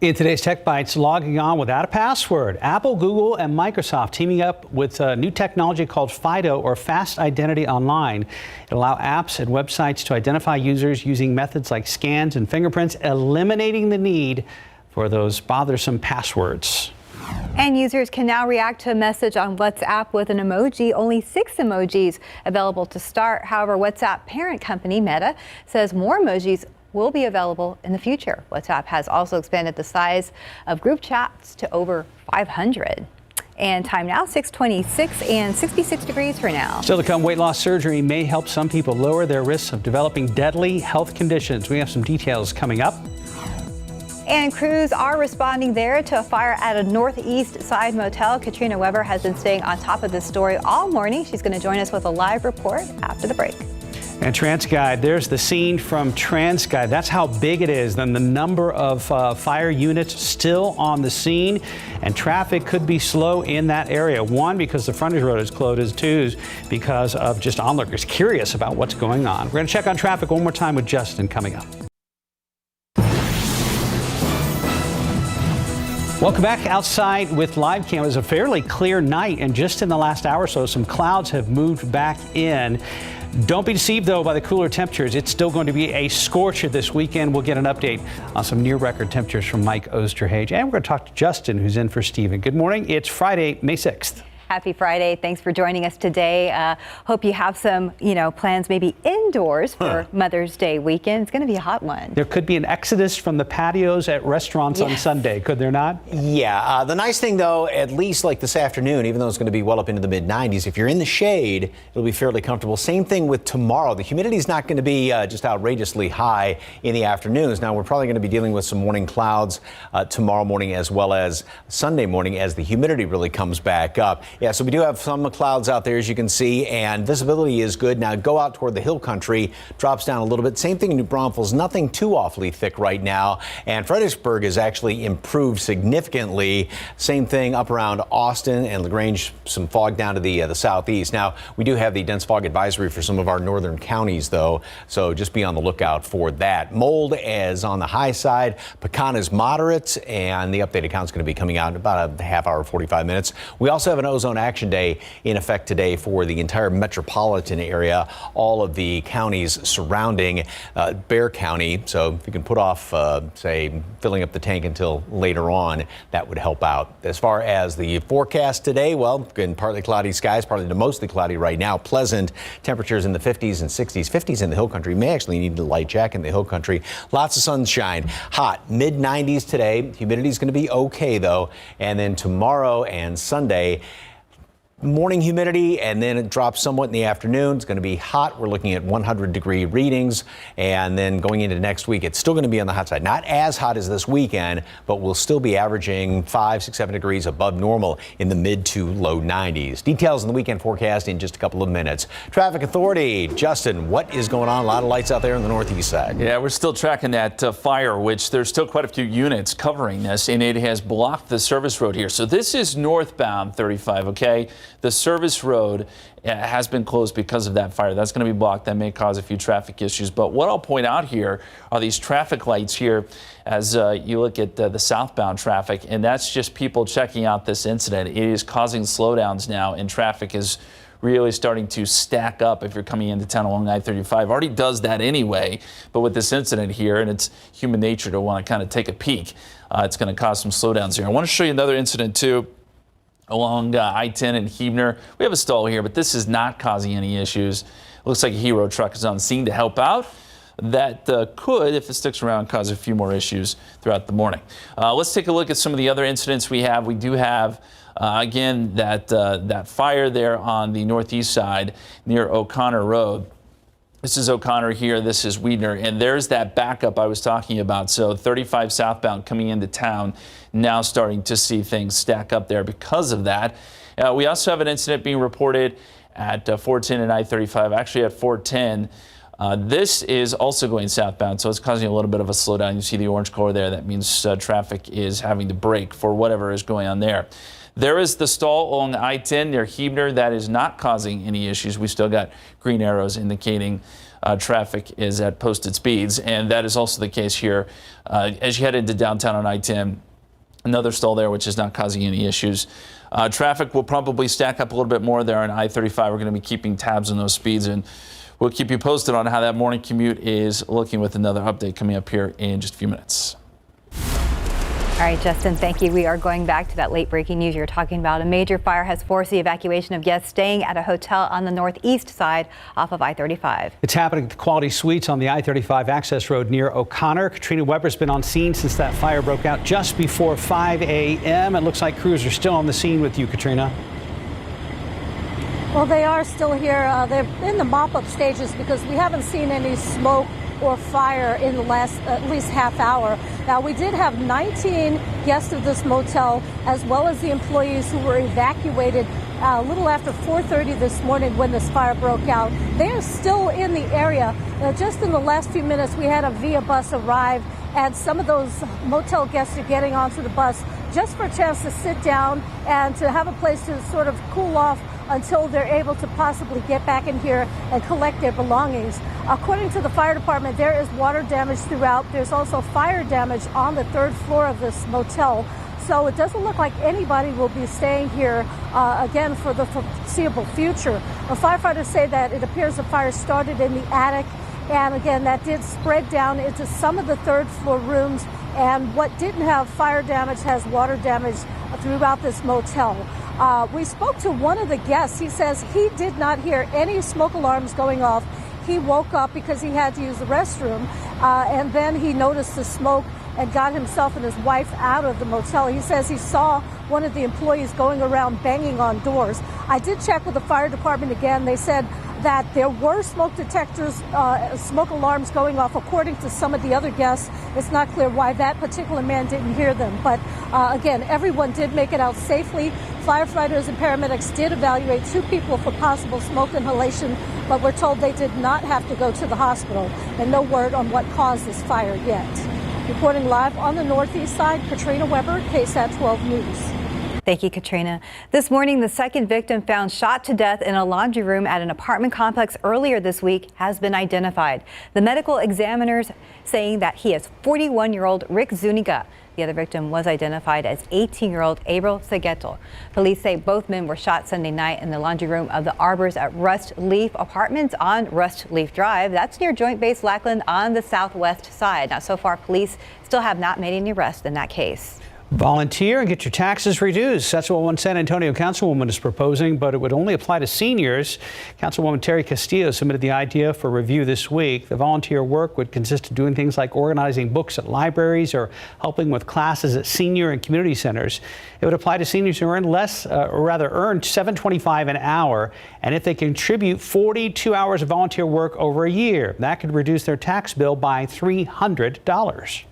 In today's Tech Bites, logging on without a password. Apple, Google, and Microsoft teaming up with a new technology called FIDO, or Fast Identity Online. It'll allow apps and websites to identify users using methods like scans and fingerprints, eliminating the need for those bothersome passwords. And users can now react to a message on WhatsApp with an emoji. Only 6 emojis available to start. However, WhatsApp parent company Meta says more emojis will be available in the future. WhatsApp has also expanded the size of group chats to over 500. And time now, 6:26 and 66 degrees for now. Still to come, weight loss surgery may help some people lower their risks of developing deadly health conditions. We have some details coming up. And crews are responding there to a fire at a northeast side motel. Katrina Weber has been staying on top of this story all morning. She's going to join us with a live report after the break. And TransGuide, there's the scene from TransGuide. That's how big it is. Then the number of fire units still on the scene, and traffic could be slow in that area. One, because the frontage road is closed. Two, because of just onlookers curious about what's going on. We're going to check on traffic one more time with Justin coming up. Welcome back. Outside with live cam. It was a fairly clear night, and just in the last hour or so, some clouds have moved back in. Don't be deceived, though, by the cooler temperatures. It's still going to be a scorcher this weekend. We'll get an update on some near-record temperatures from Mike Osterhage. And we're going to talk to Justin, who's in for Steven. Good morning. It's Friday, May 6th. Happy Friday. Thanks for joining us today. Hope you have some, plans maybe indoors for Mother's Day weekend. It's going to be a hot one. There could be an exodus from the patios at restaurants on Sunday, could there not? Yeah. The nice thing, though, at least like this afternoon, even though it's going to be well up into the mid-90s, if you're in the shade, it'll be fairly comfortable. Same thing with tomorrow. The humidity is not going to be just outrageously high in the afternoons. Now, we're probably going to be dealing with some morning clouds tomorrow morning as well as Sunday morning as the humidity really comes back up. Yeah, so we do have some clouds out there, as you can see, and visibility is good. Now go out toward the hill country, drops down a little bit. Same thing in New Braunfels, nothing too awfully thick right now. And Fredericksburg has actually improved significantly. Same thing up around Austin and LaGrange, some fog down to the southeast. Now we do have the dense fog advisory for some of our northern counties, though, so just be on the lookout for that. Mold is on the high side. Pecan is moderate, and the updated count is going to be coming out in about a half hour, 45 minutes. We also have an ozone action day in effect today for the entire metropolitan area, all of the counties surrounding Bexar County. So if you can put off, say, filling up the tank until later on, that would help out. As far as the forecast today, well, again, partly cloudy skies, partly to mostly cloudy right now. Pleasant temperatures in the 50s and 60s. 50s in the hill country. May actually need a light jacket in the hill country. Lots of sunshine. Hot. Mid-90s today. Humidity is going to be okay, though. And then tomorrow and Sunday, morning humidity, and then it drops somewhat in the afternoon. It's going to be hot. We're looking at 100-degree readings, and then going into next week, it's still going to be on the hot side. Not as hot as this weekend, but we'll still be averaging 5, 6, 7 degrees above normal in the mid to low 90s. Details on the weekend forecast in just a couple of minutes. Traffic Authority, Justin, what is going on? A lot of lights out there on the northeast side. Yeah, we're still tracking that fire, which there's still quite a few units covering this, and it has blocked the service road here. So this is northbound 35, okay? The service road has been closed because of that fire. That's going to be blocked. That may cause a few traffic issues. But what I'll point out here are these traffic lights here as you look at the southbound traffic, and that's just people checking out this incident. It is causing slowdowns now, and traffic is really starting to stack up if you're coming into town along I-35. Already does that anyway, but with this incident here, and it's human nature to want to kind of take a peek, it's going to cause some slowdowns here. I want to show you another incident too. Along I-10 and Huebner. We have a stall here, but this is not causing any issues. It looks like a hero truck is on scene to help out. That could, if it sticks around, cause a few more issues throughout the morning. Let's take a look at some of the other incidents we have. We do have, again, that fire there on the northeast side near O'Connor Road. This is O'Connor here, this is Weidner, and there's that backup I was talking about. So 35 southbound coming into town, now starting to see things stack up there because of that. We also have an incident being reported at 410 and I-35, actually at 410. This is also going southbound, so it's causing a little bit of a slowdown. You see the orange color there. That means traffic is having to brake for whatever is going on there. There is the stall along I-10 near Huebner. That is not causing any issues. We still got green arrows indicating traffic is at posted speeds, and that is also the case here as you head into downtown on I-10. Another stall there, which is not causing any issues. Traffic will probably stack up a little bit more there on I-35. We're going to be keeping tabs on those speeds, and we'll keep you posted on how that morning commute is looking with another update coming up here in just a few minutes. All right, Justin, thank you. We are going back to that late breaking news you're talking about. A major fire has forced the evacuation of guests staying at a hotel on the northeast side off of I-35. It's happening at the Quality Suites on the I-35 access road near O'Connor. Katrina Weber's been on scene since that fire broke out just before 5 a.m. It looks like crews are still on the scene with you, Katrina. Well, they are still here. They're in the mop-up stages because we haven't seen any smoke or fire in the last at least half hour. Now, we did have 19 guests of this motel, as well as the employees who were evacuated a little after 4:30 this morning when this fire broke out. They are still in the area. Just in the last few minutes, we had a VIA bus arrive, and some of those motel guests are getting onto the bus just for a chance to sit down and to have a place to sort of cool off until they're able to possibly get back in here and collect their belongings. According to the fire department, there is water damage throughout. There's also fire damage on the third floor of this motel. So it doesn't look like anybody will be staying here again for the foreseeable future. The firefighters say that it appears the fire started in the attic, and again, that did spread down into some of the third floor rooms, and what didn't have fire damage has water damage throughout this motel. We spoke to one of the guests. He says he did not hear any smoke alarms going off. He woke up because he had to use the restroom, and then he noticed the smoke and got himself and his wife out of the motel. He says he saw one of the employees going around banging on doors. I did check with the fire department again. They said that there were smoke detectors, smoke alarms going off. According to some of the other guests, it's not clear why that particular man didn't hear them. But again, everyone did make it out safely. Firefighters and paramedics did evaluate 2 people for possible smoke inhalation, but we're told they did not have to go to the hospital, and no word on what caused this fire yet. Reporting live on the northeast side, Katrina Weber, KSAT 12 News. Thank you, Katrina. This morning, the second victim found shot to death in a laundry room at an apartment complex earlier this week has been identified. The medical examiners saying that he is 41-year-old Rick Zuniga. The other victim was identified as 18-year-old Abel Segueto. Police say both men were shot Sunday night in the laundry room of the Arbors at Rust Leaf Apartments on Rust Leaf Drive. That's near Joint Base Lackland on the southwest side. Now, so far, police still have not made any arrests in that case. Volunteer and get your taxes reduced. That's what one San Antonio councilwoman is proposing, but it would only apply to seniors. Councilwoman Terry Castillo submitted the idea for review this week. The volunteer work would consist of doing things like organizing books at libraries or helping with classes at senior and community centers. It would apply to seniors who earn earn $7.25 an hour, and if they contribute 42 hours of volunteer work over a year, that could reduce their tax bill by $300.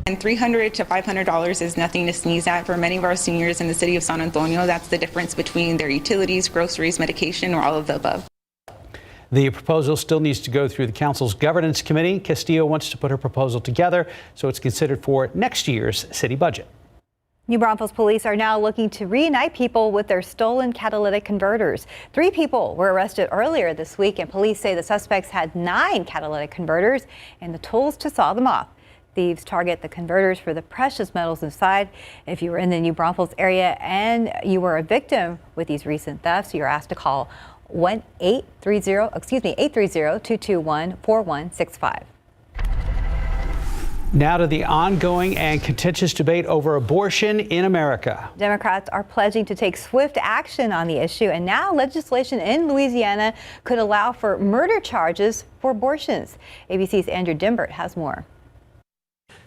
And $300 to $500 is nothing to sneeze at for many of our seniors in the city of San Antonio. That's the difference between their utilities, groceries, medication, or all of the above. The proposal still needs to go through the council's governance committee. Castillo wants to put her proposal together so it's considered for next year's city budget. New Braunfels police are now looking to reunite people with their stolen catalytic converters. 3 people were arrested earlier this week, and police say the suspects had 9 catalytic converters and the tools to saw them off. Thieves target the converters for the precious metals inside. If you were in the New Braunfels area and you were a victim with these recent thefts, you're asked to call 830-221-4165. Now to the ongoing and contentious debate over abortion in America. Democrats are pledging to take swift action on the issue, and now legislation in Louisiana could allow for murder charges for abortions. ABC's Andrew Dimbert has more.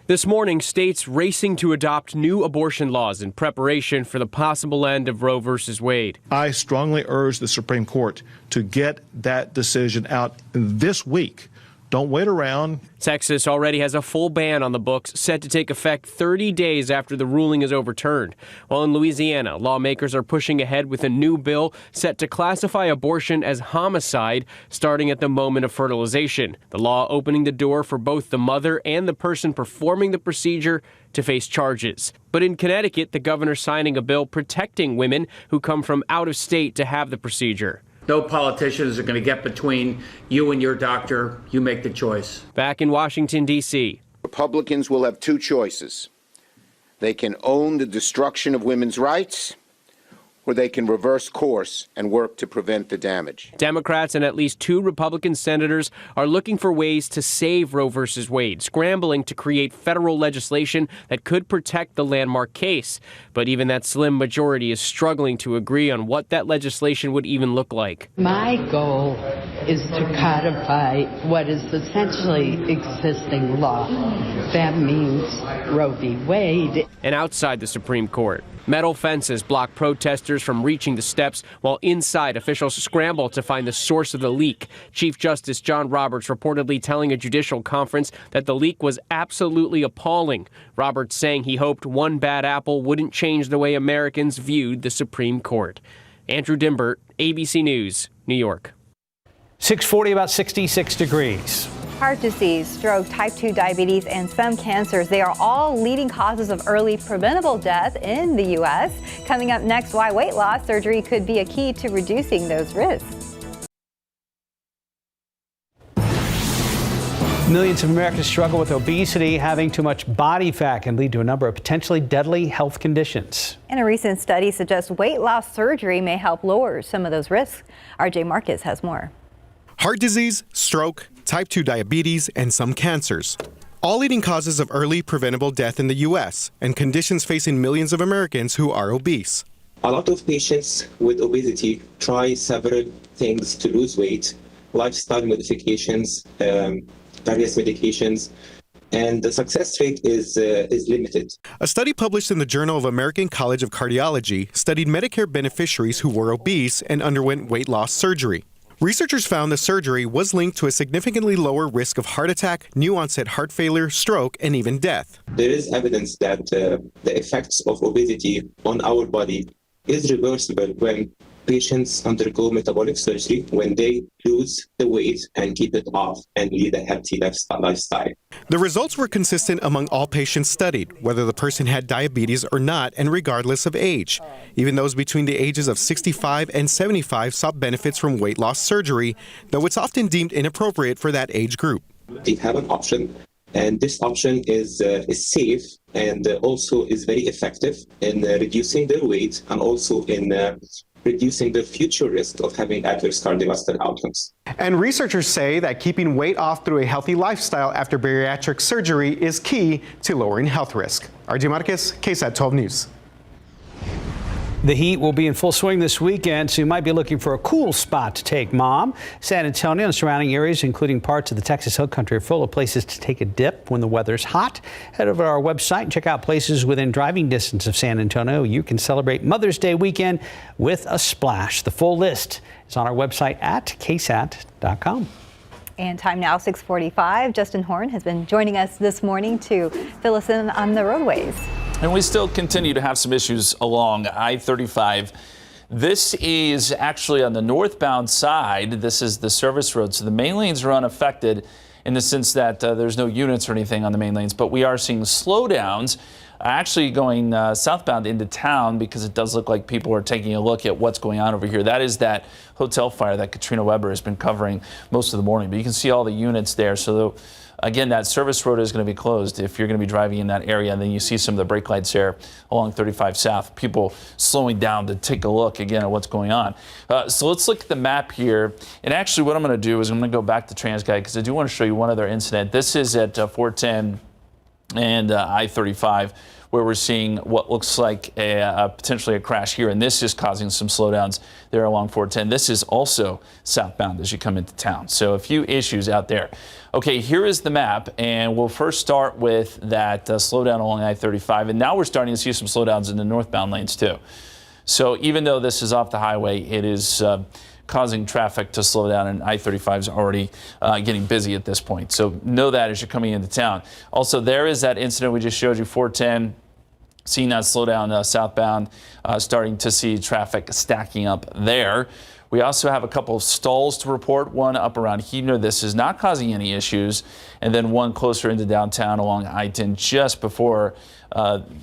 This morning, states racing to adopt new abortion laws in preparation for the possible end of Roe v. Wade. I strongly urge the Supreme Court to get that decision out this week. Don't wait around. Texas already has a full ban on the books set to take effect 30 days after the ruling is overturned. While in Louisiana, lawmakers are pushing ahead with a new bill set to classify abortion as homicide starting at the moment of fertilization. The law opening the door for both the mother and the person performing the procedure to face charges. But in Connecticut, the governor signing a bill protecting women who come from out of state to have the procedure. No politicians are going to get between you and your doctor. You make the choice. Back in Washington, D.C. Republicans will have 2 choices. They can own the destruction of women's rights, where they can reverse course and work to prevent the damage. Democrats and at least 2 Republican senators are looking for ways to save Roe v. Wade, scrambling to create federal legislation that could protect the landmark case. But even that slim majority is struggling to agree on what that legislation would even look like. My goal is to codify what is essentially existing law. That means Roe v. Wade. And outside the Supreme Court, metal fences block protesters from reaching the steps, while inside officials scramble to find the source of the leak. Chief Justice John Roberts reportedly telling a judicial conference that the leak was absolutely appalling. Roberts saying he hoped one bad apple wouldn't change the way Americans viewed the Supreme Court. Andrew Dimbert, ABC News, New York. 640, about 66 degrees. Heart disease, stroke, type 2 diabetes, and some cancers, they are all leading causes of early preventable death in the U.S. Coming up next, why weight loss surgery could be a key to reducing those risks. Millions of Americans struggle with obesity. Having too much body fat can lead to a number of potentially deadly health conditions. And a recent study suggests weight loss surgery may help lower some of those risks. RJ Marcus has more. Heart disease, stroke, type 2 diabetes, and some cancers. All leading causes of early preventable death in the U.S. and conditions facing millions of Americans who are obese. A lot of patients with obesity try several things to lose weight, lifestyle modifications, various medications, and the success rate is limited. A study published in the Journal of American College of Cardiology studied Medicare beneficiaries who were obese and underwent weight loss surgery. Researchers found the surgery was linked to a significantly lower risk of heart attack, new onset heart failure, stroke, and even death. There is evidence that the effects of obesity on our body is reversible when patients undergo metabolic surgery, when they lose the weight and keep it off and lead a healthy lifestyle. The results were consistent among all patients studied, whether the person had diabetes or not, and regardless of age. Even those between the ages of 65 and 75 saw benefits from weight loss surgery, though it's often deemed inappropriate for that age group. They have an option, and this option is safe and also is very effective in reducing their weight and also in reducing the future risk of having adverse cardiovascular outcomes. And researchers say that keeping weight off through a healthy lifestyle after bariatric surgery is key to lowering health risk. RJ Marquez, KSAT 12 News. The heat will be in full swing this weekend, so you might be looking for a cool spot to take mom. San Antonio and surrounding areas, including parts of the Texas Hill Country, are full of places to take a dip when the weather's hot. Head over to our website and check out places within driving distance of San Antonio. You can celebrate Mother's Day weekend with a splash. The full list is on our website at ksat.com. And time now, 6:45. Justin Horn has been joining us this morning to fill us in on the roadways. And we still continue to have some issues along I-35. This is actually on the northbound side. This is the service road, so the main lanes are unaffected in the sense that there's no units or anything on the main lanes, but we are seeing slowdowns actually going southbound into town because it does look like people are taking a look at what's going on over here. That is that hotel fire that Katrina Weber has been covering most of the morning, but you can see all the units there. So again, that service road is going to be closed if you're going to be driving in that area. And then you see some of the brake lights there along 35 South, people slowing down to take a look again at what's going on. So let's look at the map here. And actually what I'm going to do is I'm going to go back to TransGuide because I do want to show you one other incident. This is at 410 and I-35 where we're seeing what looks like potentially a crash here. And this is causing some slowdowns there along 410. This is also southbound as you come into town. So a few issues out there. Okay, here is the map, and we'll first start with that slowdown along I-35. And now we're starting to see some slowdowns in the northbound lanes too. So even though this is off the highway, it is causing traffic to slow down, and I-35 is already getting busy at this point. So know that as you're coming into town. Also, there is that incident we just showed you, 410. Seeing that slowdown southbound, starting to see traffic stacking up there. We also have a couple of stalls to report, one up around Huebner. This is not causing any issues. And then one closer into downtown along I-10 just before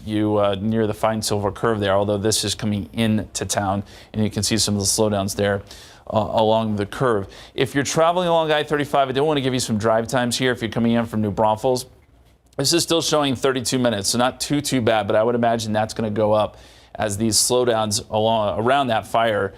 you near the Fine Silver curve there, although this is coming into town. And you can see some of the slowdowns there along the curve. If you're traveling along I-35, I do want to give you some drive times here if you're coming in from New Braunfels. This is still showing 32 minutes, so not too bad, but I would imagine that's going to go up as these slowdowns around that fire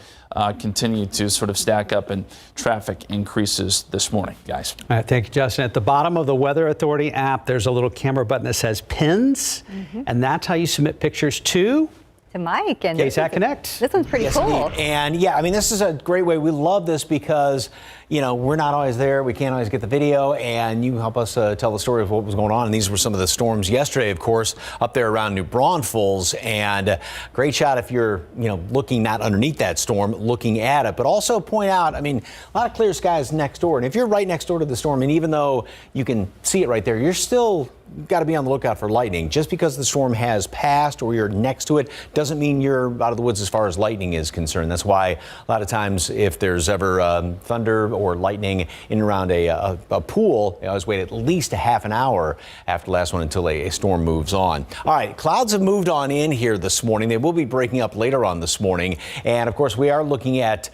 continue to sort of stack up and traffic increases this morning, guys. All right, thank you, Justin. At the bottom of the Weather Authority app, there's a little camera button that says pins, and that's how you submit pictures to Mike and KSAT Connect. This one's pretty cool. Indeed. And yeah, I mean, this is a great way. We love this because, you know, we're not always there. We can't always get the video, and you help us tell the story of what was going on. And these were some of the storms yesterday, of course, up there around New Braunfels. And great shot if you're, you know, looking not underneath that storm, looking at it. But also point out, I mean, a lot of clear skies next door. And if you're right next door to the storm, and even though you can see it right there, you're still got to be on the lookout for lightning. Just because the storm has passed or you're next to it doesn't mean you're out of the woods as far as lightning is concerned. That's why a lot of times if there's ever thunder or lightning in and around a pool, I always wait at least a half an hour after the last one until a storm moves on. All right, clouds have moved on in here this morning. They will be breaking up later on this morning. And of course, we are looking at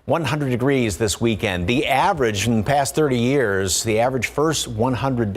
100 degrees this weekend. The average in the past 30 years, the average first 100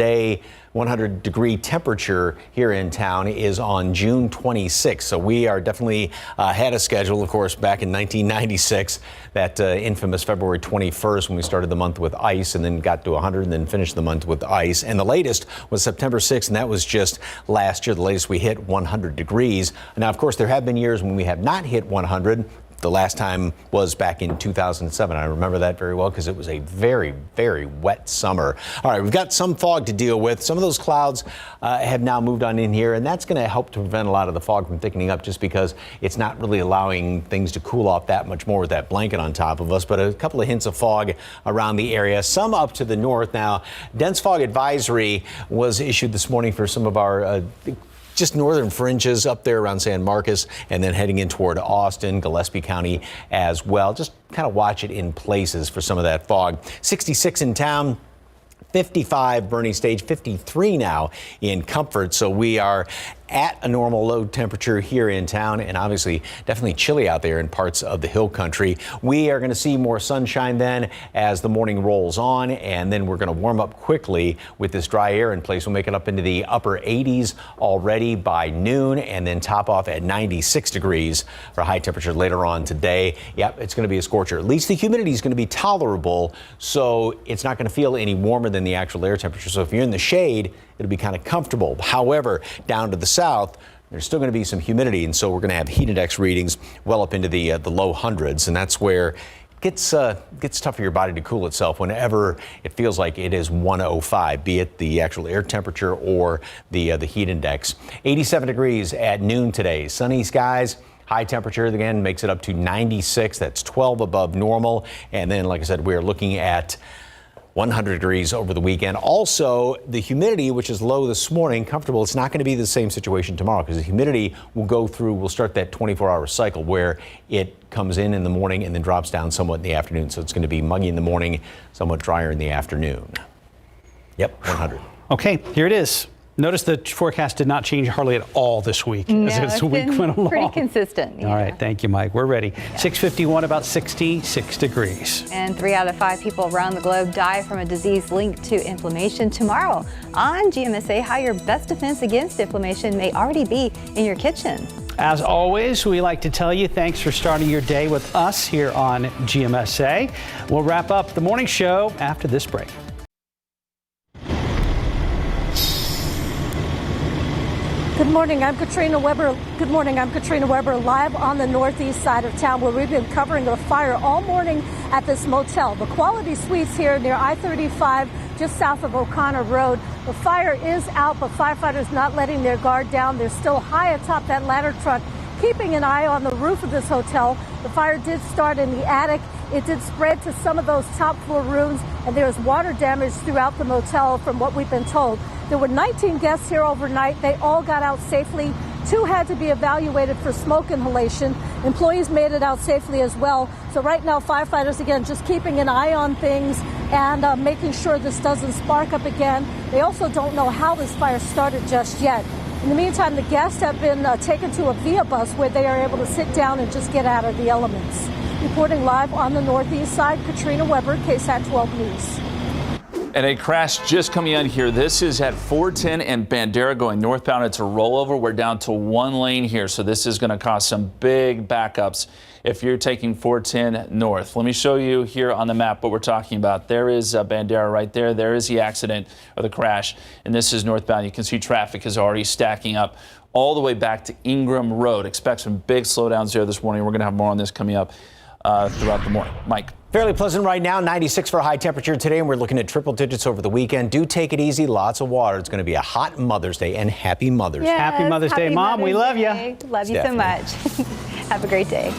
degree temperature here in town is on June 26th. So we are definitely ahead of schedule. Of course, back in 1996, that infamous February 21st when we started the month with ice and then got to 100 and then finished the month with ice. And the latest was September 6th, and that was just last year. The latest we hit 100 degrees. Now, of course, there have been years when we have not hit 100. The last time was back in 2007. I remember that very well because it was a very, very wet summer. All right, we've got some fog to deal with. Some of those clouds have now moved on in here, and that's going to help to prevent a lot of the fog from thickening up just because it's not really allowing things to cool off that much more with that blanket on top of us. But a couple of hints of fog around the area, some up to the north. Now, dense fog advisory was issued this morning for some of our just northern fringes up there around San Marcos and then heading in toward Austin, Gillespie County as well. Just kind of watch it in places for some of that fog. 66 in town. 55 Bernie Stage, 53 now in Comfort. So we are at a normal low temperature here in town, and obviously definitely chilly out there in parts of the hill country. We are going to see more sunshine then as the morning rolls on, and then we're going to warm up quickly with this dry air in place. We'll make it up into the upper 80s already by noon, and then top off at 96 degrees for high temperature later on today. Yep, it's going to be a scorcher. At least the humidity is going to be tolerable, so it's not going to feel any warmer than the actual air temperature. So if you're in the shade, it'll be kind of comfortable. However, down to the south, there's still going to be some humidity, and so we're going to have heat index readings well up into the low hundreds, and that's where it gets tough for your body to cool itself whenever it feels like it is 105, be it the actual air temperature or the heat index. 87 degrees at noon today. Sunny skies. High temperature again makes it up to 96. That's 12 above normal, and then, like I said, we're looking at 100 degrees over the weekend. Also, the humidity, which is low this morning, comfortable. It's not going to be the same situation tomorrow because the humidity will start that 24-hour cycle where it comes in the morning and then drops down somewhat in the afternoon. So it's going to be muggy in the morning, somewhat drier in the afternoon. Yep, 100. Okay, here it is. Notice the forecast did not change hardly at all this week as the week went along. Pretty consistent. All right, thank you, Mike. We're ready. 6:51, about 66 degrees. And 3 out of 5 people around the globe die from a disease linked to inflammation. Tomorrow on GMSA, how your best defense against inflammation may already be in your kitchen. As always, we like to tell you thanks for starting your day with us here on GMSA. We'll wrap up the morning show after this break. Good morning, I'm Katrina Weber. Good morning, I'm Katrina Weber, live on the northeast side of town where we've been covering a fire all morning at this motel. The Quality Suites here near I-35, just south of O'Connor Road. The fire is out, but firefighters not letting their guard down. They're still high atop that ladder truck, keeping an eye on the roof of this hotel. The fire did start in the attic. It did spread to some of those top floor rooms, and there's water damage throughout the motel from what we've been told. There were 19 guests here overnight. They all got out safely. 2 had to be evaluated for smoke inhalation. Employees made it out safely as well. So right now, firefighters, again, just keeping an eye on things and making sure this doesn't spark up again. They also don't know how this fire started just yet. In the meantime, the guests have been taken to a VIA bus where they are able to sit down and just get out of the elements. Reporting live on the northeast side, Katrina Weber, KSAT 12 News. And a crash just coming in here. This is at 410 and Bandera going northbound. It's a rollover. We're down to one lane here, so this is going to cause some big backups if you're taking 410 north. Let me show you here on the map what we're talking about. There is Bandera right there. There is the accident or the crash, and this is northbound. You can see traffic is already stacking up all the way back to Ingram Road. Expect some big slowdowns there this morning. We're going to have more on this coming up throughout the morning. Mike. Fairly pleasant right now, 96 for a high temperature today, and we're looking at triple digits over the weekend. Do take it easy, lots of water. It's going to be a hot Mother's Day, and happy Mother's Day. Happy Mother's Day, Mom. We love you. Love you so much. Have a great day.